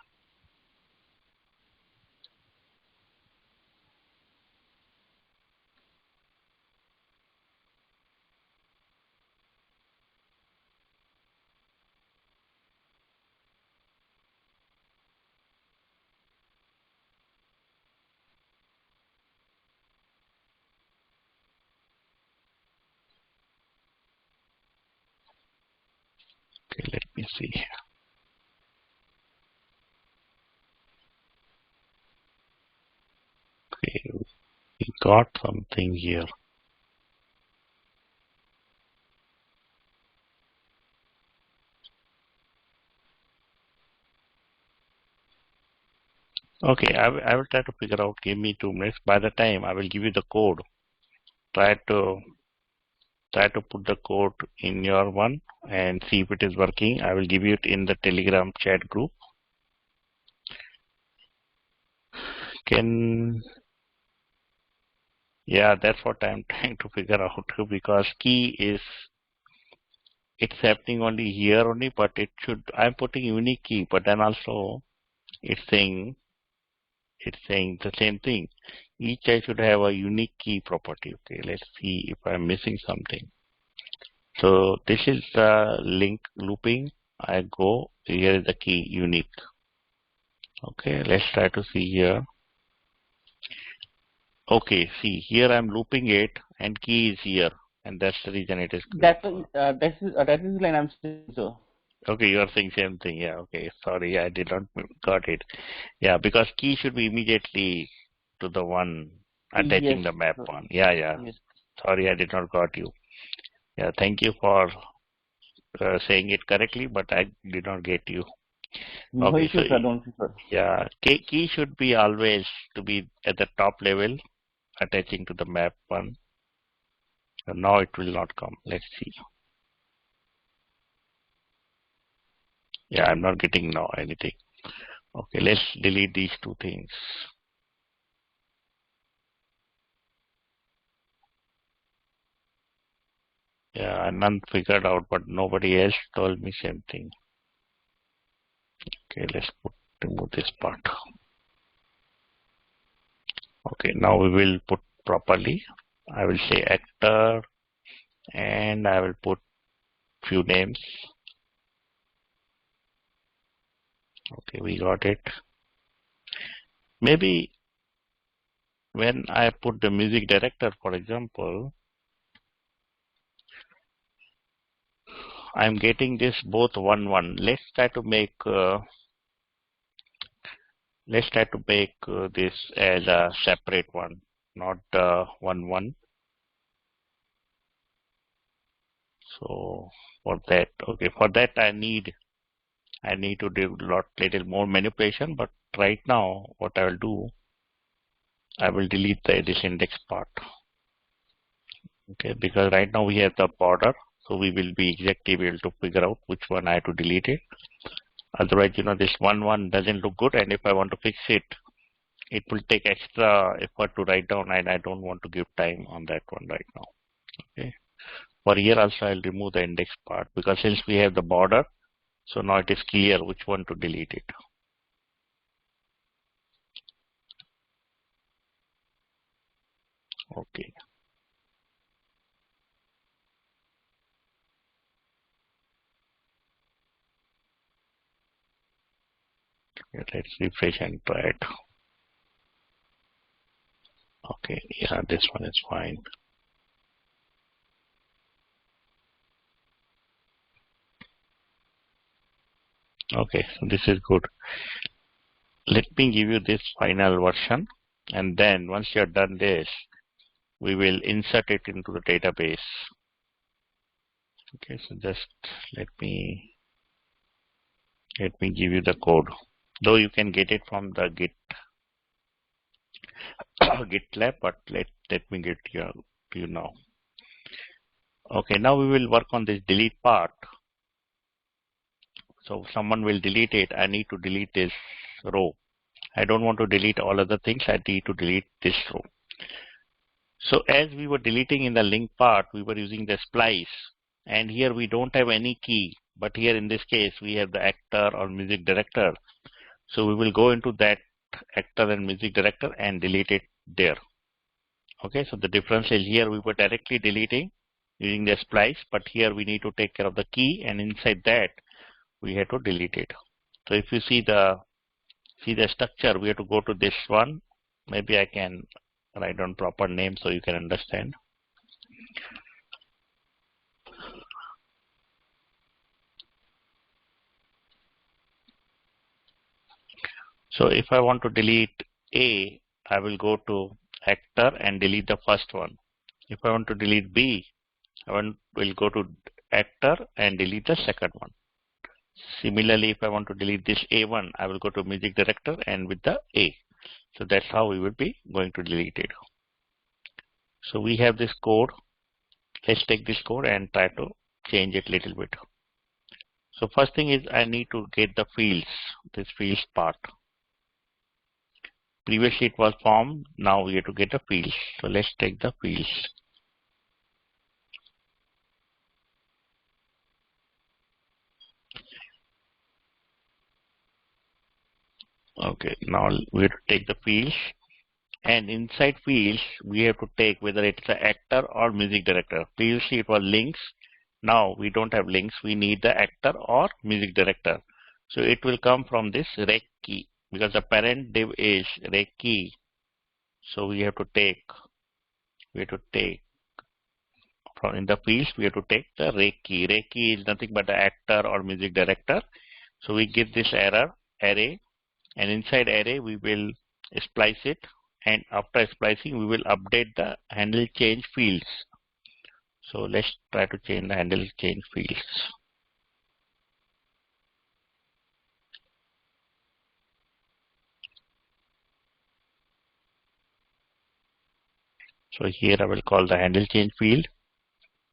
Okay, let me see. Okay, we got something here. Okay, I will try to figure out. Give me 2 minutes. By the time I will give you the code. Try to put the code in your one and see if it is working. I will give you it in the Telegram chat group. Yeah, that's what I'm trying to figure out because key is, it's happening only here only, but it should, I'm putting unique key, but then also it's saying the same thing. Each I should have a unique key property. Okay, let's see if I'm missing something. So this is the link looping. I go, here is the key unique. Okay, let's try to see here. Okay, see here I'm looping it and key is here, and that's the reason it is. That is the line I'm saying, sir. Okay, you are saying same thing. Yeah, okay. Sorry, I did not got it. Yeah, because key should be immediately to the one attaching the map one. Yeah. Yes. Sorry, I did not got you. Yeah, thank you for saying it correctly, but I did not get you. No Okay, issues, so sir. Don't worry, sir. yeah, key should be always to be at the top level, attaching to the map one. So now it will not come. Let's see. Yeah, I'm not getting now anything. Okay, let's delete these two things. Yeah, none figured out, but nobody else told me same thing. Okay, let's remove this part. Okay, now we will put properly. I will say actor and I will put few names. Okay, we got it. Maybe when I put the music director, for example, I'm getting this both 1-1. Let's try to make this as a separate one, not 1-1. So for that, okay, for that I need to do little more manipulation. But right now, what I will do, I will delete this index part. Okay, because right now we have the border, so we will be exactly able to figure out which one I have to delete it. Otherwise, this 1-1 doesn't look good, and if I want to fix it, it will take extra effort to write down, and I don't want to give time on that one right now. Okay. For here also, I'll remove the index part because since we have the border, so now it is clear which one to delete it. Okay. Let's refresh and try it. Okay, yeah, this one is fine. Okay, so this is good. Let me give you this final version, and then once you're done this, we will insert it into the database. Okay, so just let me give you the code. Though you can get it from the GitLab, but let me get to you now. Okay, now we will work on this delete part. So someone will delete it. I need to delete this row. I don't want to delete all other things. I need to delete this row. So as we were deleting in the link part, we were using the splice. And here we don't have any key. But here in this case, we have the actor or music director. So we will go into that actor and music director and delete it there. Okay, so the difference is here we were directly deleting using the splice, but here we need to take care of the key, and inside that we have to delete it. So if you see the structure, we have to go to this one. Maybe I can write down proper name so you can understand. So if I want to delete A, I will go to actor and delete the first one. If I want to delete B, will go to actor and delete the second one. Similarly, if I want to delete this A1, I will go to music director and with the A. So that's how we will be going to delete it. So we have this code. Let's take this code and try to change it a little bit. So first thing is I need to get the fields, this fields part. Previously it was form, now we have to get the fields. So let's take the fields. Okay, now we have to take the fields, and inside fields we have to take whether it's an actor or music director. Previously it was links, now we don't have links, we need the actor or music director. So it will come from this rec key because the parent div is rec key. So we have to take from in the fields we have to take the rec key. Rec key is nothing but the actor or music director. So we give this array, and inside array we will splice it, and after splicing we will update the handle change fields. So let's try to change the handle change fields. So here I will call the handle change field,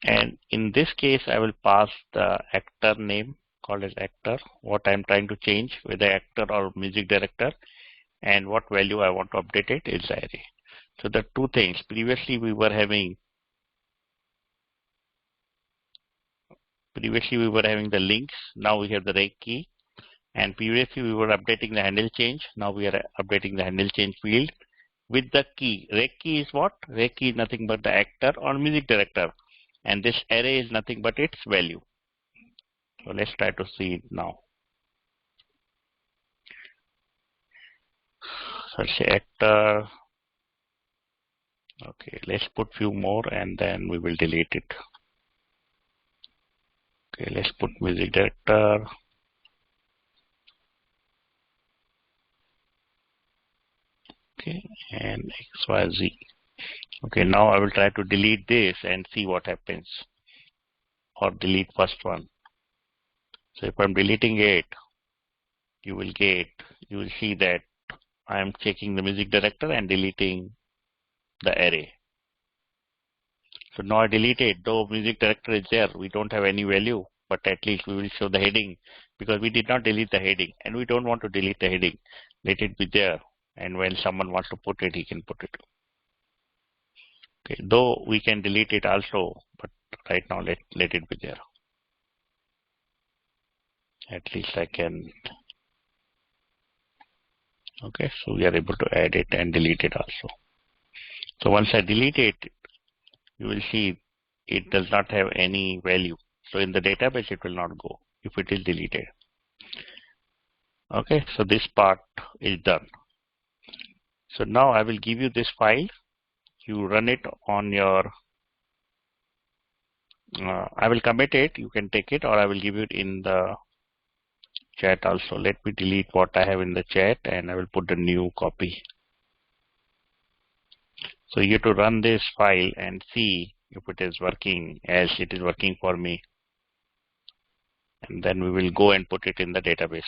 and in this case I will pass the actor name, called as actor, what I'm trying to change, whether actor or music director, and what value I want to update it is the array. So the two things, previously we were having the links, now we have the reg key, and previously we were updating the handle change, now we are updating the handle change field with the key. Reg key is what? Reg key is nothing but the actor or music director, and this array is nothing but its value. So let's try to see it now. So let's say actor. Okay, let's put few more and then we will delete it. Okay, let's put music director. Okay, and XYZ. Okay, now I will try to delete this and see what happens, or delete first one. So if I'm deleting it, you will see that I am checking the music director and deleting the array. So now I delete it, though music director is there, we don't have any value, but at least we will show the heading, because we did not delete the heading and we don't want to delete the heading. Let it be there, and when someone wants to put it, he can put it. Okay, though we can delete it also, but right now let it be there. At least I can. Okay, so we are able to add it and delete it also. So once I delete it, you will see it does not have any value. So in the database, it will not go if it is deleted. Okay, so this part is done. So now I will give you this file. You run it on your, I will commit it. You can take it, or I will give it in the chat also. Let me delete what I have in the chat and I will put the new copy. So you have to run this file and see if it is working as it is working for me. And then we will go and put it in the database.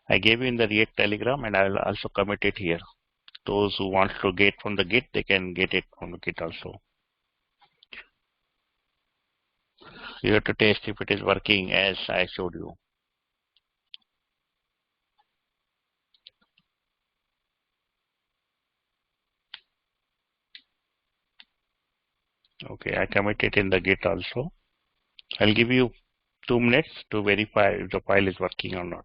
I gave you in the React Telegram, and I will also commit it here. Those who want to get from the Git, they can get it from the Git also. You have to test if it is working as I showed you. Okay, I commit it in the Git also. I'll give you 2 minutes to verify if the file is working or not.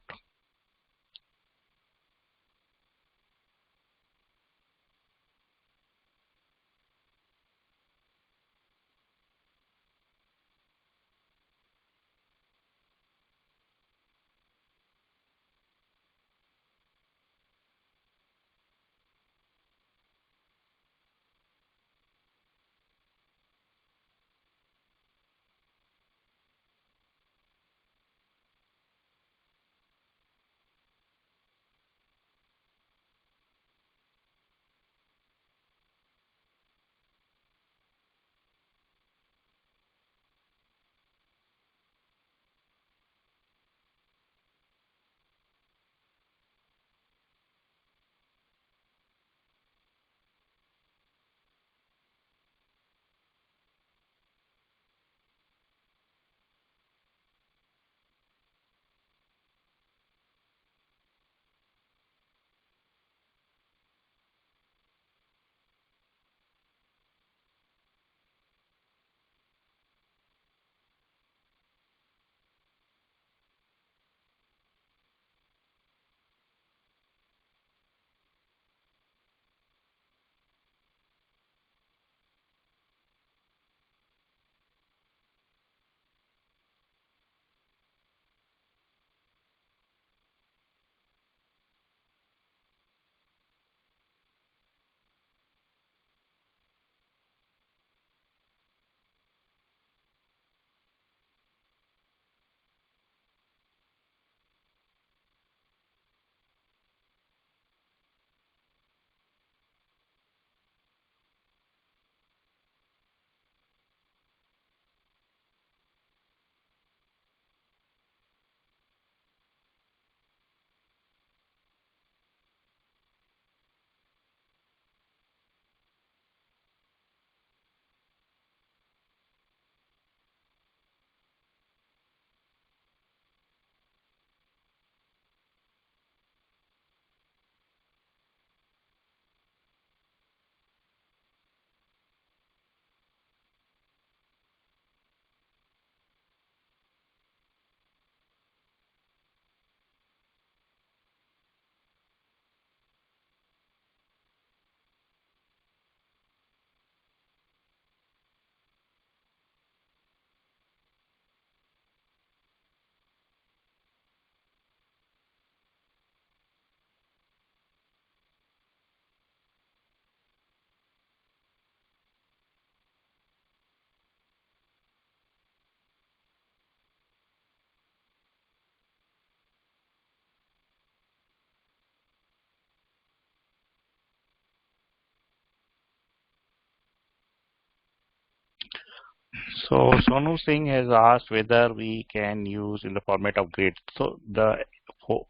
So Sonu Singh has asked whether we can use in the format of grade. So the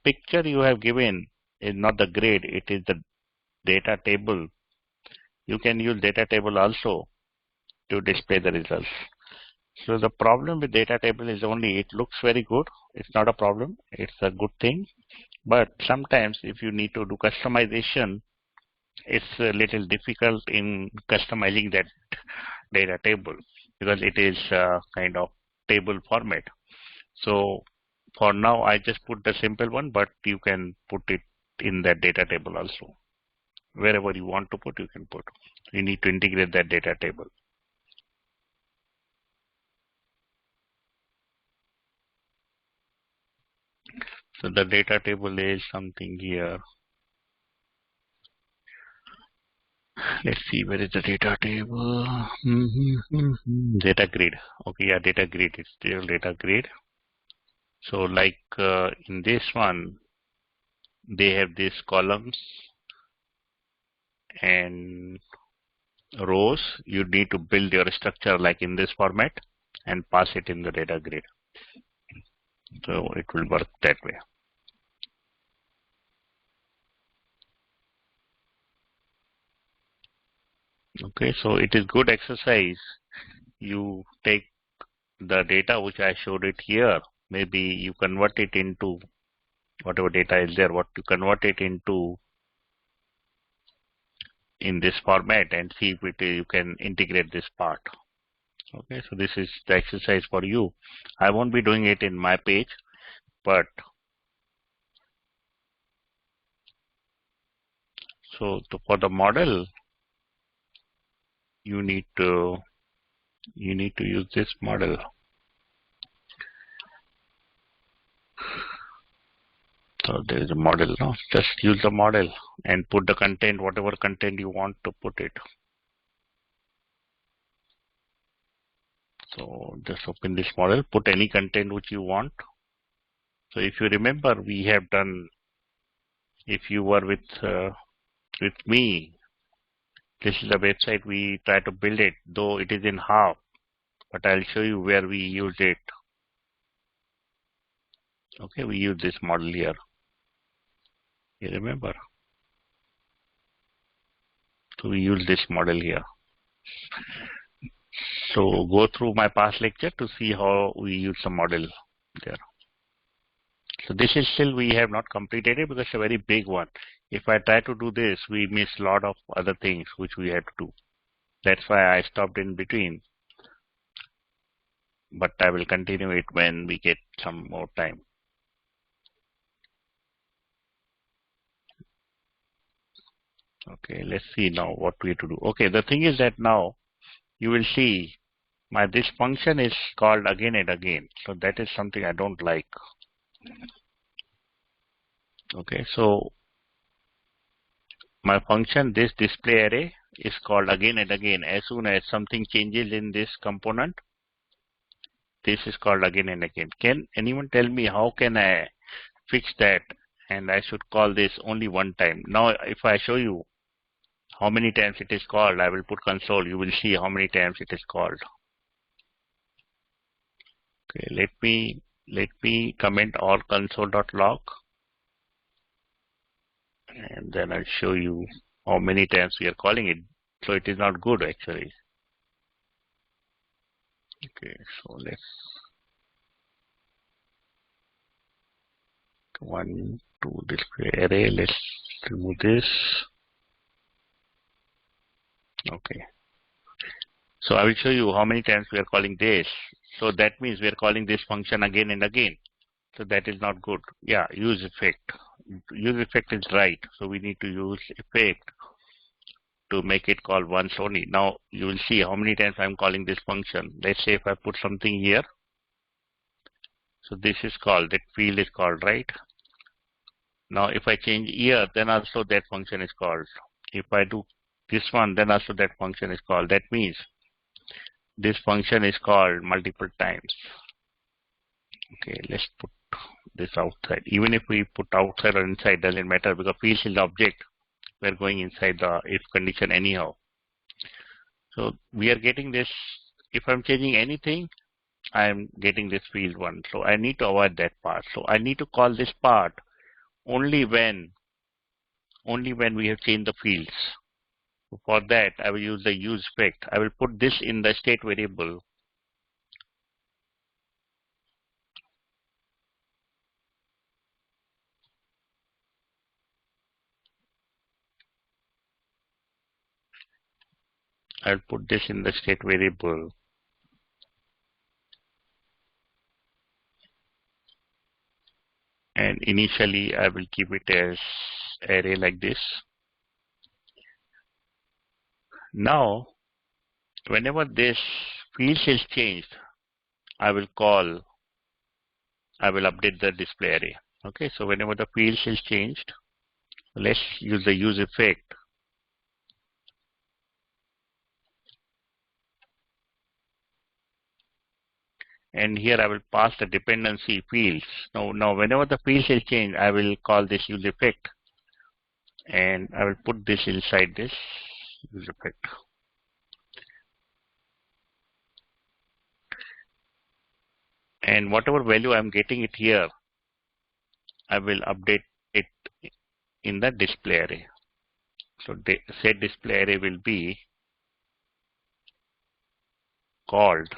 picture you have given is not the grade, it is the data table. You can use data table also to display the results. So the problem with data table is only it looks very good. It's not a problem. It's a good thing. But sometimes if you need to do customization, it's a little difficult in customizing that data table because it is kind of table format. So for now, I just put the simple one, but you can put it in that data table also. Wherever you want to put, you can put. You need to integrate that data table. So the data table is something here. Let's see, where is the data table? Data grid. Okay, yeah, data grid. It's still data grid. So like in this one, they have these columns and rows. You need to build your structure like in this format and pass it in the data grid. So it will work that way. Okay, so it is good exercise. You take the data which I showed it here, maybe you convert it into whatever data is there, what you convert it into in this format and see if you can integrate this part. Okay, so this is the exercise for you. I won't be doing it in my page, but so for the model, you need to use this model. So there is a model, no? Just use the model and put the content, whatever content you want to put it. So just open this model, put any content which you want. So if you remember, we have done, if you were with me, this is the website we try to build it, though it is in half, but I'll show you where we use it. Okay, we use this model here. You remember? So we use this model here. So go through my past lecture to see how we use the model there. So this is still we have not completed it because it's a very big one. If I try to do this, we miss a lot of other things which we have to do. That's why I stopped in between. But I will continue it when we get some more time. Okay, let's see now what we have to do. Okay, the thing is that now you will see this function is called again and again. So that is something I don't like. Okay, so my function, this display array, is called again and again. As soon as something changes in this component, this is called again and again. Can anyone tell me how can I fix that? And I should call this only one time. Now, if I show you how many times it is called, I will put console. You will see how many times it is called. Okay, let me comment all console.log, and then I'll show you how many times we are calling it. So it is not good actually. Okay, so let's 1, 2 display array. Let's remove this. Okay. So I will show you how many times we are calling this. So that means we are calling this function again and again. So that is not good. Yeah, use effect. Use effect is right. So we need to use effect to make it call once only. Now you will see how many times I'm calling this function. Let's say if I put something here. So this is called, that field is called, right? Now if I change here, then also that function is called. If I do this one, then also that function is called. That means this function is called multiple times. Okay, let's put this outside. Even if we put outside or inside, doesn't matter because field is the object. We're going inside the if condition anyhow. So we are getting this if I'm changing anything, I'm getting this field 1. So I need to avoid that part. So I need to call this part only when we have changed the fields. So for that, I will use the use effect. I will put this in the state variable. I'll put this in the state variable. And initially, I will keep it as array like this. Now, whenever this field is changed, I will update the display array. Okay, so whenever the field is changed, let's use the use effect. And here I will pass the dependency fields. Now whenever the field is changed, I will call this use effect. And I will put this inside this use effect. And whatever value I'm getting it here, I will update it in the display array. So set display array will be called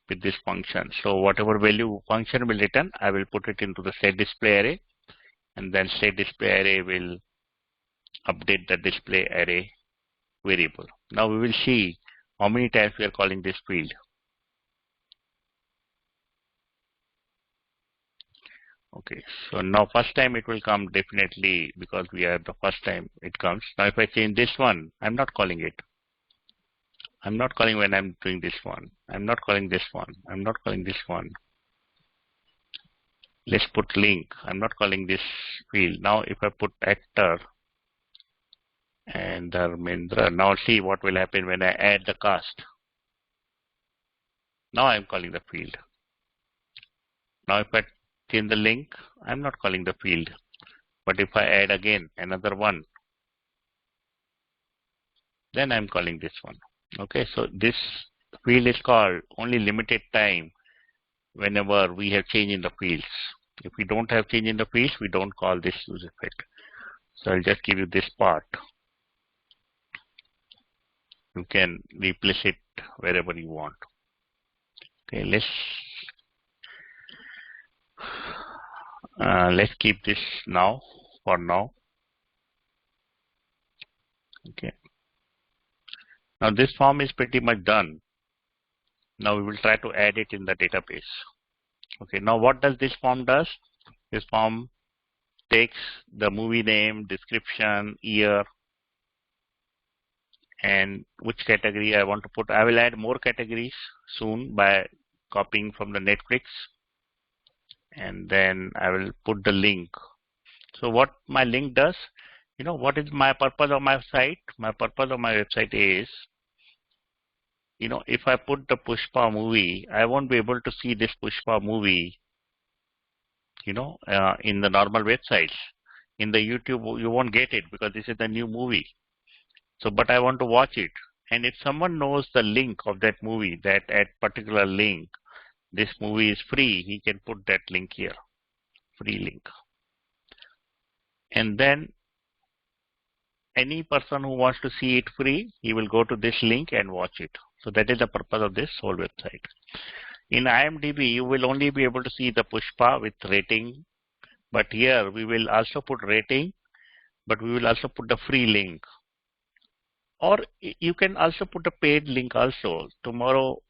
with this function. So whatever value function will return, I will put it into the set display array, and then set display array will update the display array variable. Now we will see how many times we are calling this field. Okay, so now first time it will come definitely because we are the first time it comes. Now if I change this one, I'm not calling it. I'm not calling when I'm doing this one. I'm not calling this one. I'm not calling this one. Let's put link. I'm not calling this field. Now if I put actor and Dharmendra, now see what will happen when I add the cast. Now I'm calling the field. Now if I change the link, I'm not calling the field. But if I add again another one, then I'm calling this one. Okay, so this field is called only limited time whenever we have change in the fields. If we don't have change in the fields, we don't call this use effect. So I'll just give you this part. You can replace it wherever you want. Okay, let's keep this now for now. Okay. Now this form is pretty much done. Now we will try to add it in the database. Okay, now what does this form does? This form takes the movie name, description, year, and which category I want to put. I will add more categories soon by copying from the Netflix, and then I will put the link. So what my link does, what is my purpose of my site? My purpose of my website is, if I put the Pushpa movie, I won't be able to see this Pushpa movie, in the normal websites. In the YouTube, you won't get it because this is the new movie. So, but I want to watch it. And if someone knows the link of that movie, that at particular link, this movie is free, he can put that link here, free link. And then any person who wants to see it free, he will go to this link and watch it. So that is the purpose of this whole website. In IMDb, you will only be able to see the Pushpa with rating. But here we will also put rating, but we will also put the free link. Or you can also put a paid link also. Tomorrow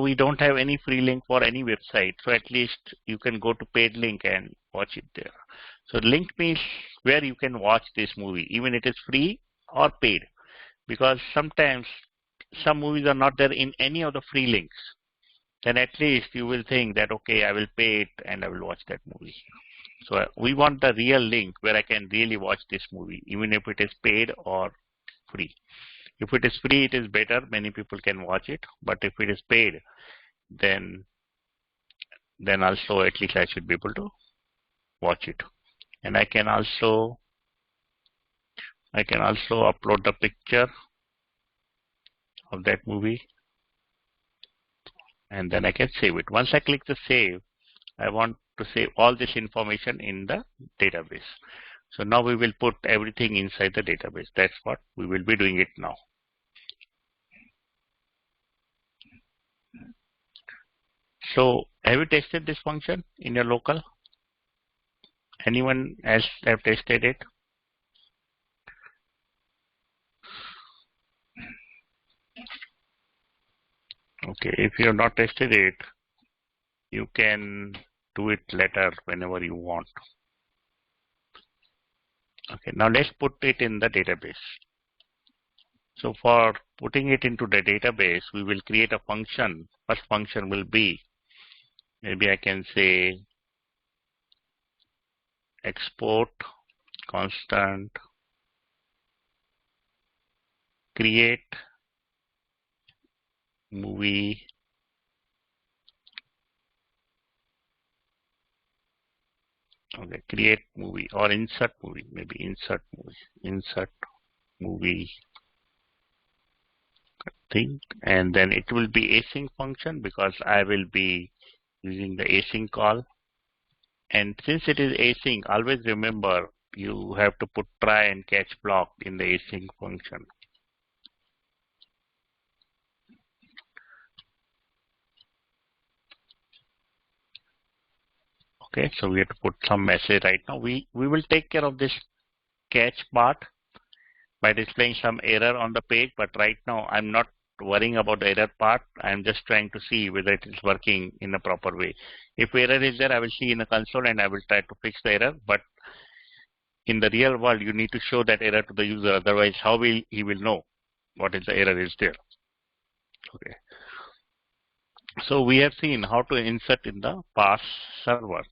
we don't have any free link for any website. So at least you can go to paid link and watch it there. So link means where you can watch this movie, even it is free or paid. Because sometimes some movies are not there in any of the free links. Then at least you will think that, okay, I will pay it and I will watch that movie. So we want the real link where I can really watch this movie, even if it is paid or free. If it is free, it is better. Many people can watch it. But if it is paid, then also at least I should be able to watch it. And I can also upload the picture of that movie. and then I can save it. Once I click the save, I want to save all this information in the database. So now we will put everything inside the database. That's what we will be doing it now. So have you tested this function in your local? Anyone else have tested it? Okay, if you have not tested it, you can do it later whenever you want. Okay, now let's put it in the database. So for putting it into the database, we will create a function. First function will be, maybe I can say export constant create movie create movie or insert movie, maybe insert movie thing, and then it will be async function because I will be using the async call. And since it is async, always remember you have to put try and catch block in the async function. Okay, so we have to put some message right now. We will take care of this catch part by displaying some error on the page, but right now I'm not worrying about the error part. I'm just trying to see whether it is working in a proper way. If error is there, I will see in the console and I will try to fix the error. But in the real world, you need to show that error to the user. Otherwise, how will he will know what is the error is there? Okay. So we have seen how to insert in the parse server.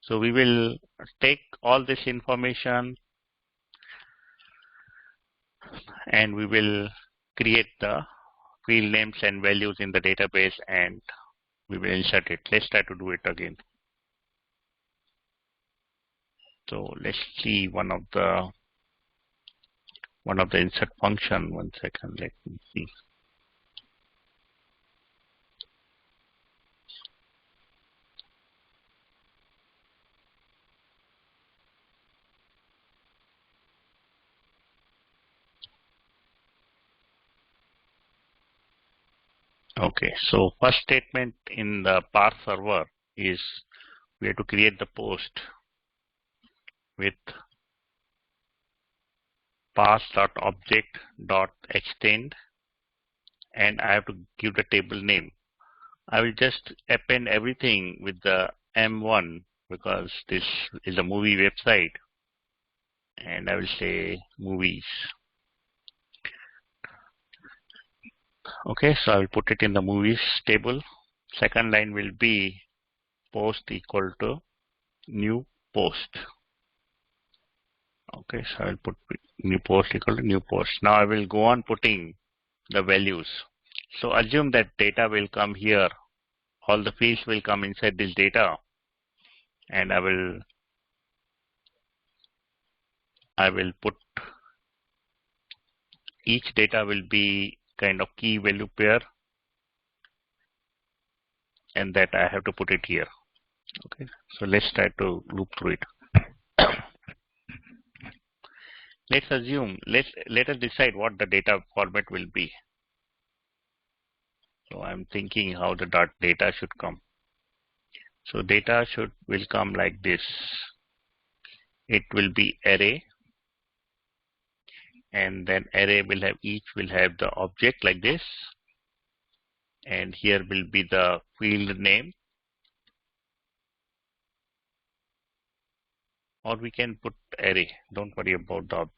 So we will take all this information and we will create the field names and values in the database and we will insert it. Let's try to do it again. So let's see one of the insert function. 1 second, let me see. Okay, so first statement in the parse server is we have to create the post with parse.object.extend and I have to give the table name. I will just append everything with the M1 because this is a movie website and I will say movies. Okay, so I will put it in the movies table. Second line will be post equal to new post. Okay, so I will put new post equal to new post. Now I will go on putting the values. So assume that data will come here. All the fields will come inside this data, and I will put each data will be kind of key value pair, and that I have to put it here. Okay, so let's try to loop through it. Let's assume, let us decide what the data format will be. So I'm thinking how the data should come. So data will come like this. It will be array, and then array each will have the object like this, and here will be the field name, or we can put array. Don't worry about the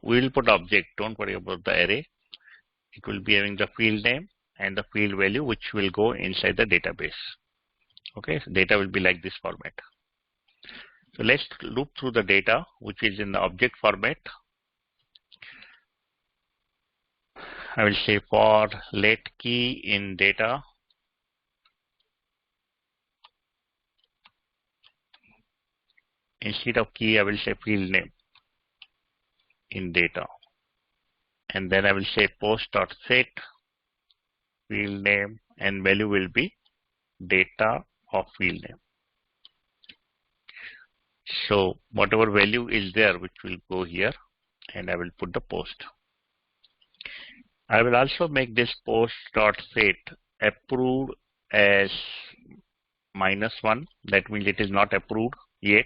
we will put object. Don't worry about the array. It will be having the field name and the field value which will go inside the database. Okay, so data will be like this format. So let's loop through the data which is in the object format. I will say for let key in data instead of key I will say field name in data, and then I will say post.set field name and value will be data of field name. So whatever value is there, which will go here, and I will put the post. I will also make this post dot set approved as -1. That means it is not approved yet.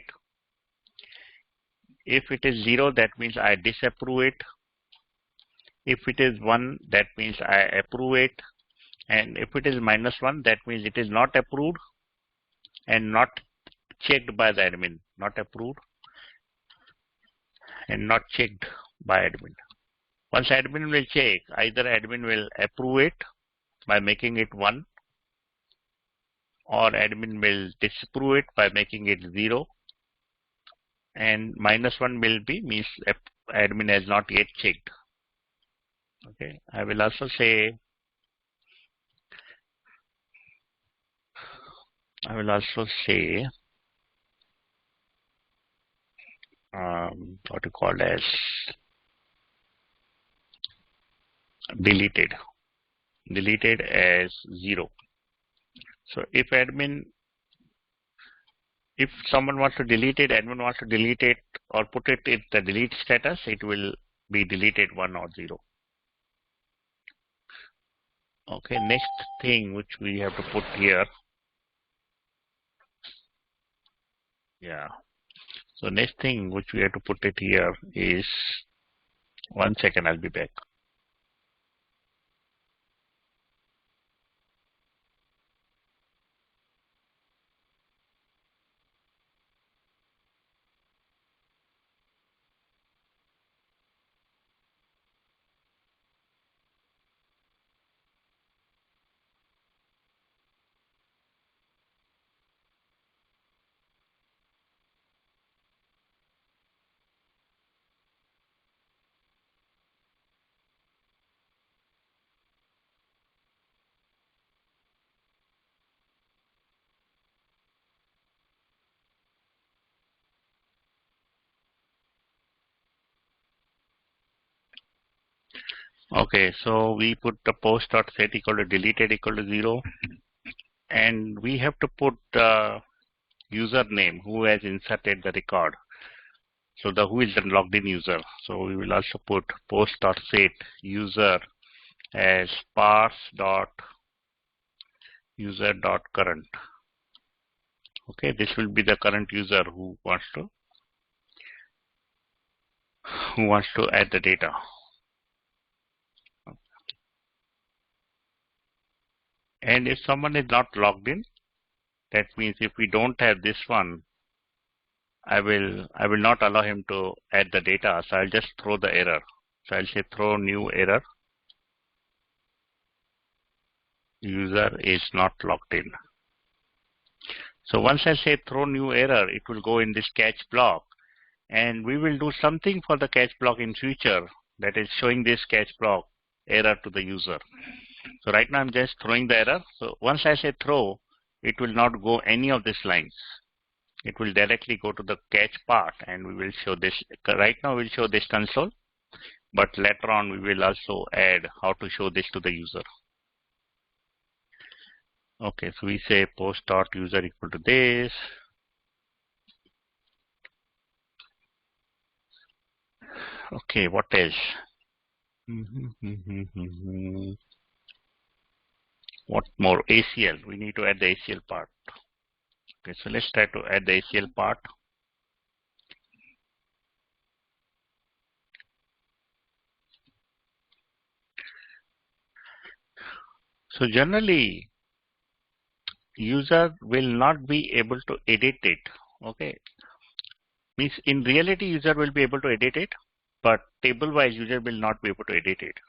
If it is 0, that means I disapprove it. If it is 1, that means I approve it. And if it is -1, that means it is not approved and not checked by the admin. Not approved and not checked by admin. Once admin will check, either admin will approve it by making it 1, or admin will disapprove it by making it 0, and -1 will be means admin has not yet checked. Okay, I will also say what you call as deleted as 0. So if someone wants to delete it, admin wants to delete it or put it in the delete status, it will be deleted 1 or 0. Okay, next thing which we have to put here. Yeah. So next thing which we have to put it here is, 1 second, I'll be back. Okay, so we put the post.set equal to deleted equal to 0, and we have to put username who has inserted the record. So who is the logged in user. So we will also put post.set user as parse.user.current. Okay, this will be the current user who wants to add the data. And if someone is not logged in, that means if we don't have this one, I will not allow him to add the data. So I'll just throw the error. So I'll say throw new error. User is not logged in. So once I say throw new error, it will go in this catch block, and we will do something for the catch block in future, that is showing this catch block error to the user. So right now I'm just throwing the error. So once I say throw, it will not go any of these lines. It will directly go to the catch part, and we will show this. Right now we'll show this console, but later on we will also add how to show this to the user. Okay, so we say post.user equal to this. Okay, what else? What more? ACL. We need to add the ACL part. Okay, so let's try to add the ACL part. So generally, user will not be able to edit it. Okay, means in reality, user will be able to edit it, but table-wise, user will not be able to edit it.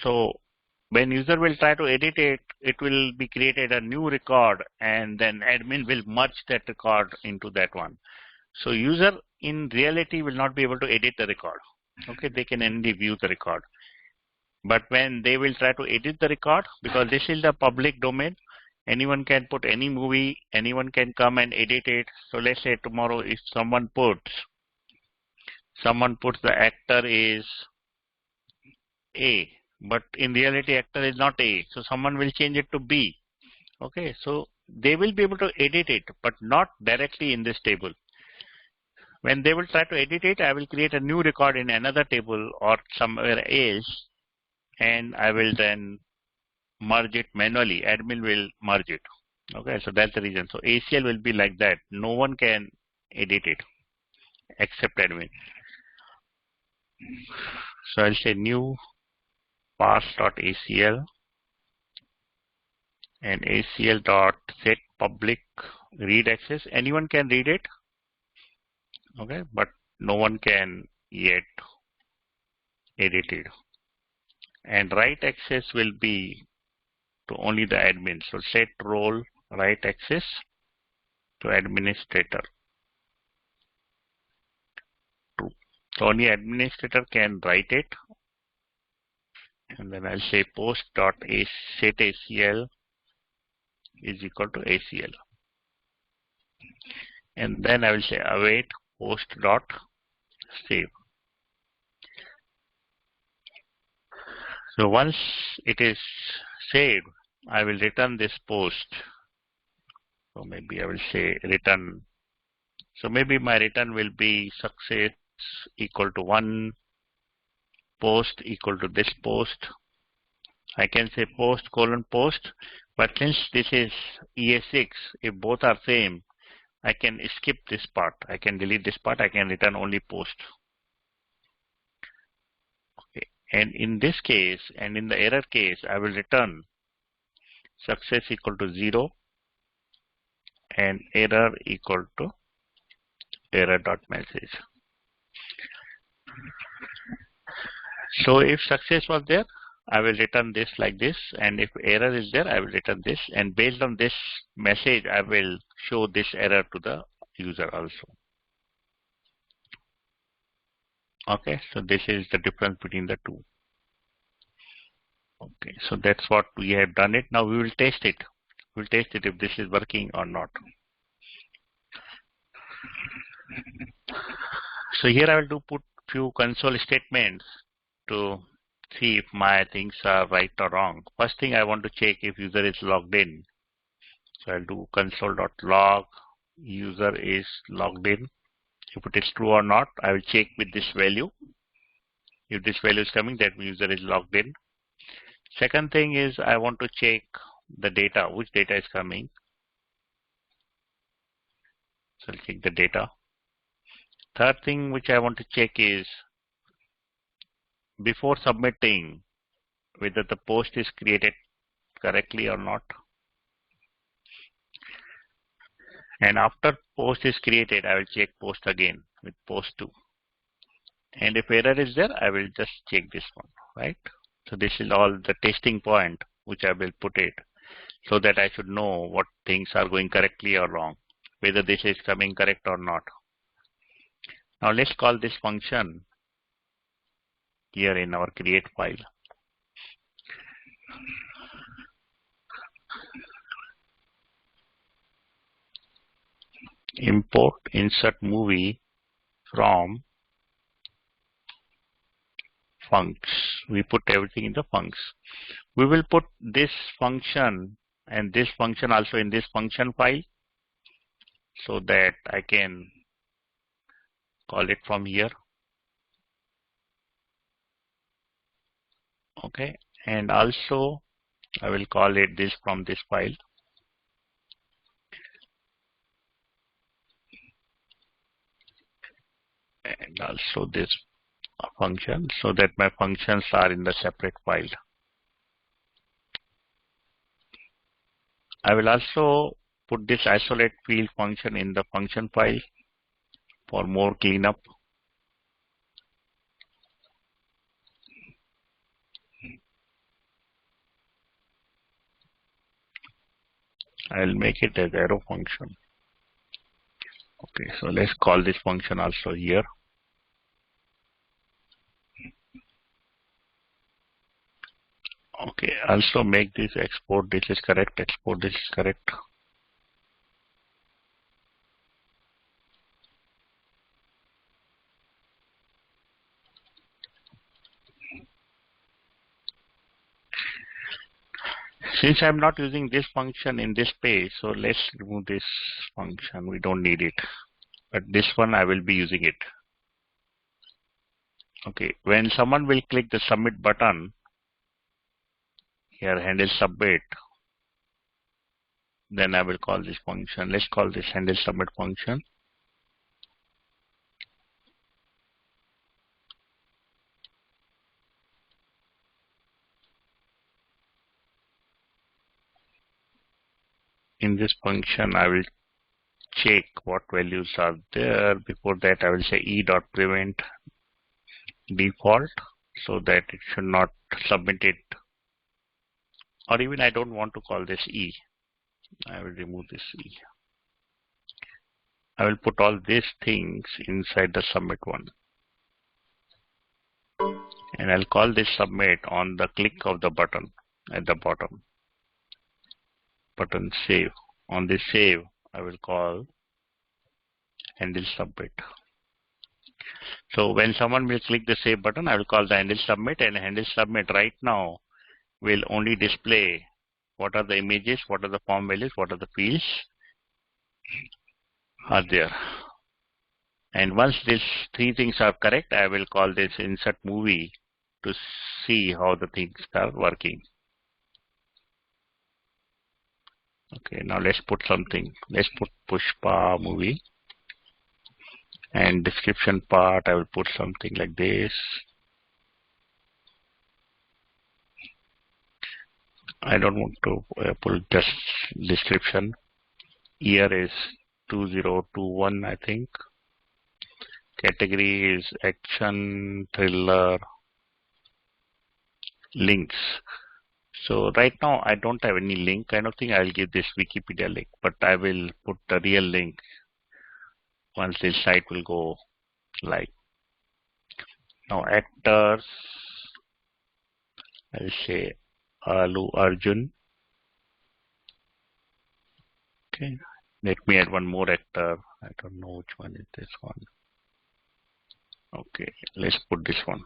So when user will try to edit it, it will be created a new record, and then admin will merge that record into that one. So user in reality will not be able to edit the record. Okay, they can only view the record. But when they will try to edit the record, because this is the public domain, anyone can put any movie, anyone can come and edit it. So let's say tomorrow if someone puts the actor is A, but in reality actor is not A. So someone will change it to B. Okay, so they will be able to edit it, but not directly in this table. When they will try to edit it, I will create a new record in another table or somewhere else, and I will then merge it manually. Admin will merge it. Okay, so that's the reason. So ACL will be like that. No one can edit it except admin. So I'll say new pass.acl and acl.set public read access. Anyone can read it. Okay, but no one can yet edit it. And write access will be to only the admin. So set role write access to administrator. True. So only administrator can write it. And then I'll say post.setACL is equal to ACL. And then I will say await post.save. So once it is saved, I will return this post. So maybe I will say return. So maybe my return will be success equal to 1, post equal to this post. I can say post colon post, but since this is ES6, if both are same, I can skip this part. I can delete this part. I can return only post. Okay. And in this case, and in the error case, I will return success equal to 0 and error equal to error.message. So if success was there, I will return this like this, and if error is there, I will return this, and based on this message, I will show this error to the user also. Okay, so this is the difference between the two. Okay, so that's what we have done it. Now we will test it. We'll test it if this is working or not. So here I will put few console statements to see if my things are right or wrong. First thing I want to check if user is logged in. So I'll do console.log user is logged in. If it is true or not, I will check with this value. If this value is coming, that means user is logged in. Second thing is I want to check the data, which data is coming. So I'll check the data. Third thing which I want to check is before submitting whether the post is created correctly or not. And after post is created, I will check post again with post 2. And if error is there, I will just check this one, right? So this is all the testing point which I will put it so that I should know what things are going correctly or wrong, whether this is coming correct or not. Now let's call this function here in our create file. Import insert movie from funcs. We put everything in the funcs. We will put this function and this function also in this function file so that I can call it from here. Okay, and also I will call it this from this file. And also this function so that my functions are in the separate file. I will also put this isolate field function in the function file for more cleanup. I'll make it as arrow function. Okay, so let's call this function also here. Okay, also make this export this is correct, export this is correct. Since I'm not using this function in this page, so let's remove this function. We don't need it. But this one I will be using it. Okay, when someone will click the submit button, here handle submit, then I will call this function. Let's call this handle submit function. In this function, I will check what values are there. Before that, I will say e.prevent default so that it should not submit it. Or even I don't want to call this e. I will remove this e. I will put all these things inside the submit one. And I'll call this submit on the click of the button at the bottom. Button save. On this save, I will call handle submit. So when someone will click the save button, I will call the handle submit, and handle submit right now will only display what are the images, what are the form values, what are the fields are there. And once these three things are correct, I will call this insert movie to see how the things are working. Okay, now let's put something. Let's put Pushpa movie. And description part, I will put something like this. I don't want to put just description. Year is 2021, I think. Category is action, thriller, links. So right now I don't have any link kind of thing. I'll give this Wikipedia link, but I will put the real link once this site will go live. Now actors, I'll say Alu Arjun. Okay, let me add one more actor. I don't know which one is this one. Okay, let's put this one.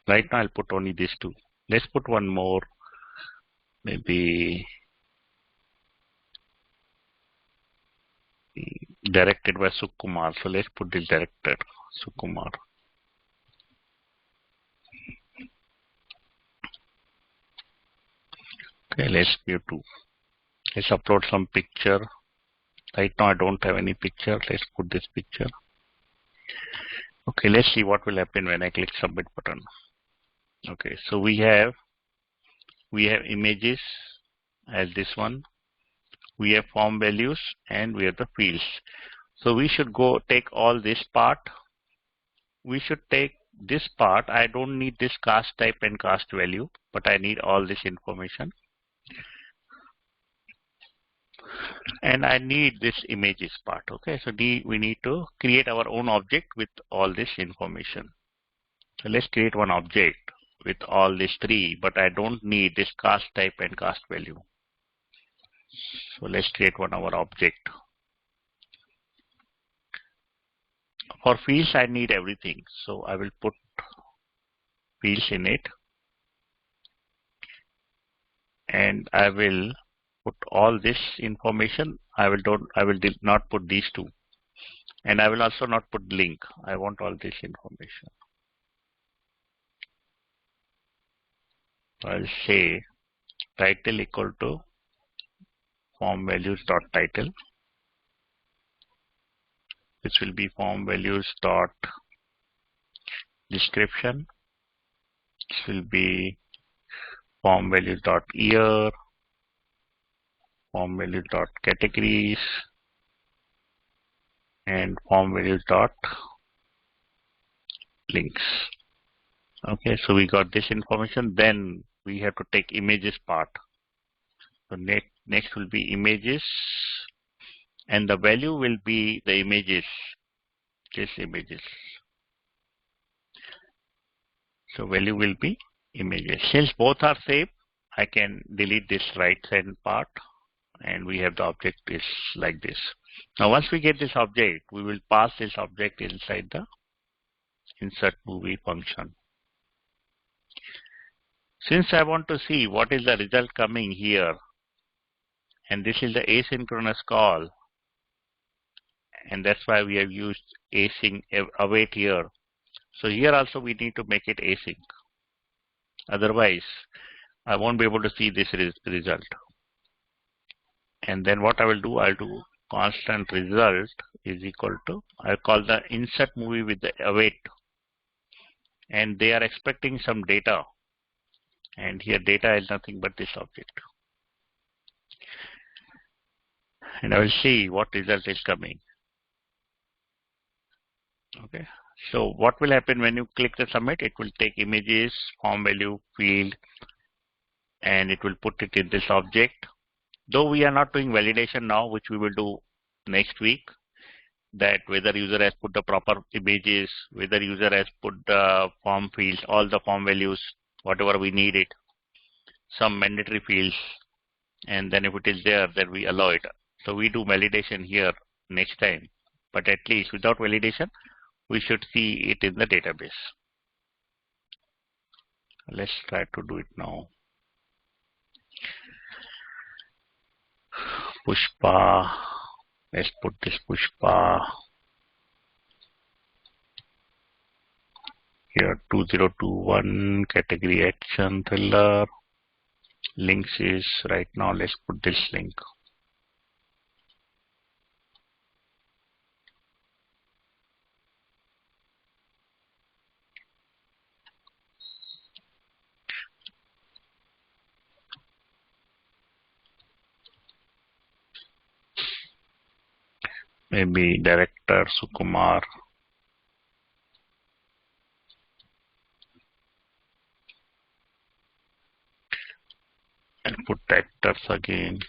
Right now I'll put only these two. Let's put one more, maybe directed by Sukumar. So let's put this director, Sukumar. Okay, let's give two. Let's upload some picture. Right now I don't have any picture. Let's put this picture. Okay, let's see what will happen when I click submit button. Okay, so we have images as this one. We have form values and we have the fields. So we should go take all this part. We should take this part. I don't need this cast type and cast value, but I need all this information. And I need this images part. Okay, so we need to create our own object with all this information. So let's create one object with all these three, but I don't need this cast type and cast value. So let's create one our object. For fields, I need everything. So I will put fields in it. And I will put all this information. I will not put these two. And I will also not put link. I want all this information. I'll say title equal to form values dot title. This will be form values dot description. This will be form values dot year, form values dot categories, and form values dot links. Okay, so we got this information. Then we have to take images part. So next will be images, and the value will be the images, this images. So value will be images. Since both are saved, I can delete this right side part, and we have the object is like this. Now once we get this object, we will pass this object inside the insert movie function. Since I want to see what is the result coming here, and this is the asynchronous call, and that's why we have used async await here. So here also we need to make it async. Otherwise, I won't be able to see this result. And then what I will do, I'll do constant result is equal to, I'll call the insert movie with the await. And they are expecting some data. And here data is nothing but this object. And I will see what result is coming. Okay. So what will happen when you click the submit? It will take images, form value, field, and it will put it in this object. Though we are not doing validation now, which we will do next week, that whether user has put the proper images, whether user has put the form fields, all the form values, whatever we need it, some mandatory fields, and then if it is there, then we allow it. So we do validation here next time, but at least without validation, we should see it in the database. Let's try to do it now. Pushpa. Let's put this Pushpa here. 2021 category action thriller. Links is right now. Let's put this link. Maybe director Sukumar. I'll put actors again.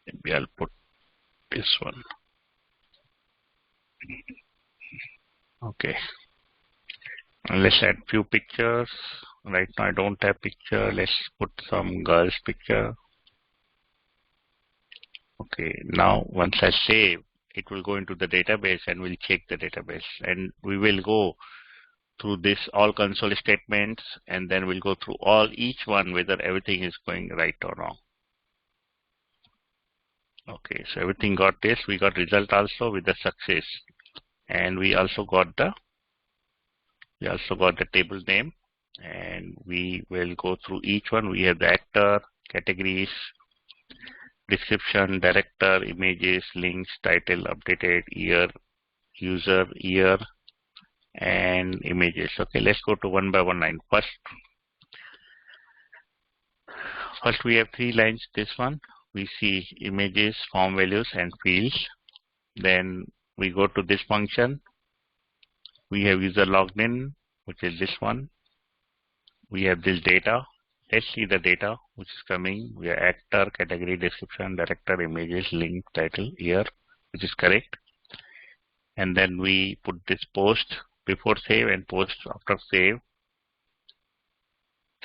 Maybe I'll put this one. Okay. And let's add few pictures. Right now I don't have picture. Let's put some girls picture. Okay, now once I save, it will go into the database and we'll check the database. And we will go through this all console statements, and then we'll go through each one whether everything is going right or wrong. Okay, so everything got this. We got result also with the success, and we also got the table name, and we will go through each one. We have the actor, categories, description, director, images, links, title, updated, year, user, year, and images. Okay, let's go to one by one line. First we have 3 lines. This one we see images, form values, and fields. Then we go to this function. We have user logged in, which is this one. We have this data. Let's see the data which is coming. We have actor, category, description, director, images, link, title, year, which is correct. And then we put this post before save and post after save.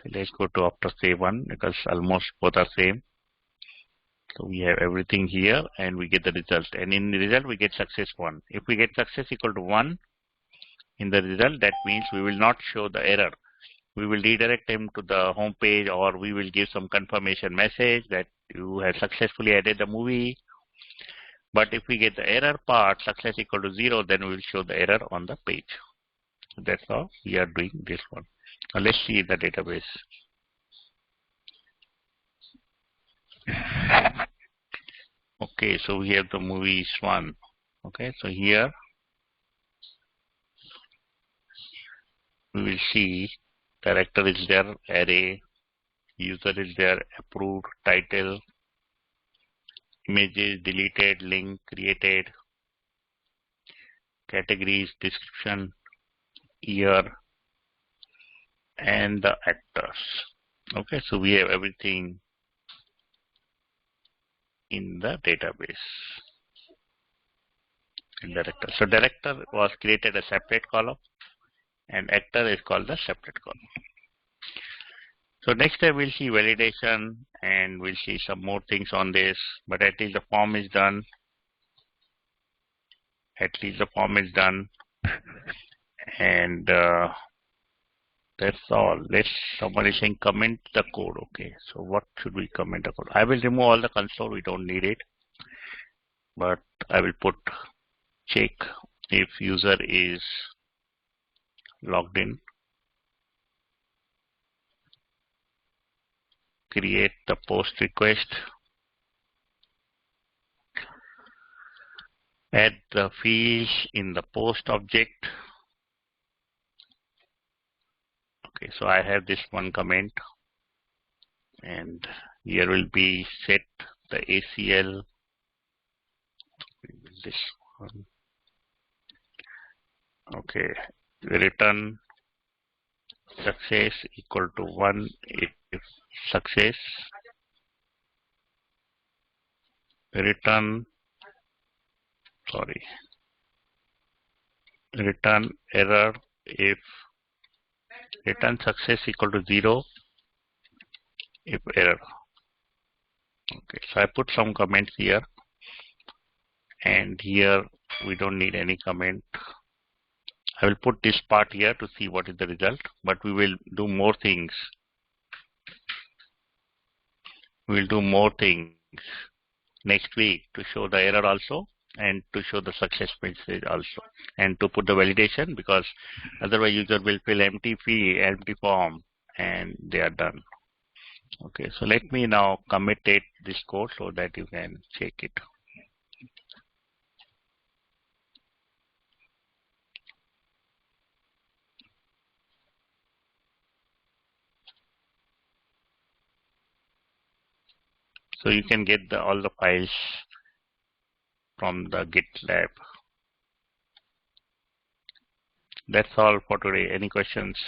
So let's go to after save one because almost both are same. So we have everything here and we get the result. And in the result we get success 1. If we get success equal to 1 in the result, that means we will not show the error. We will redirect him to the home page, or we will give some confirmation message that you have successfully added the movie. But if we get the error part, success equal to 0, then we will show the error on the page. So that's how we are doing this one. Now let's see the database. Okay, so we have the movies 1. Okay, so here we will see director is there, array, user is there, approved, title, images, deleted, link, created, categories, description, year, and the actors. Okay, so we have everything in the database. Director. So director was created a separate column, and actor is called the separate column. So next time we'll see validation and we'll see some more things on this, but at least the form is done at least the form is done, and that's all. Someone is saying comment the code. Okay, so what should we comment the code? I will remove all the console, we don't need it, but I will put check if user is logged in, create the post request, add the fields in the post object. Okay, so I have this one comment, and here will be set the ACL, this one. Okay, return success equal to 1 if success, return error if return success equal to 0 if error. Okay, so I put some comments here, and here we don't need any comment. I will put this part here to see what is the result, but we will do more things. We will do more things next week to show the error also, and to show the success message also, and to put the validation, because otherwise user will fill empty form and they are done. Okay, so let me now commit this code so that you can check it. So you can get all the files from the GitLab. That's all for today. Any questions?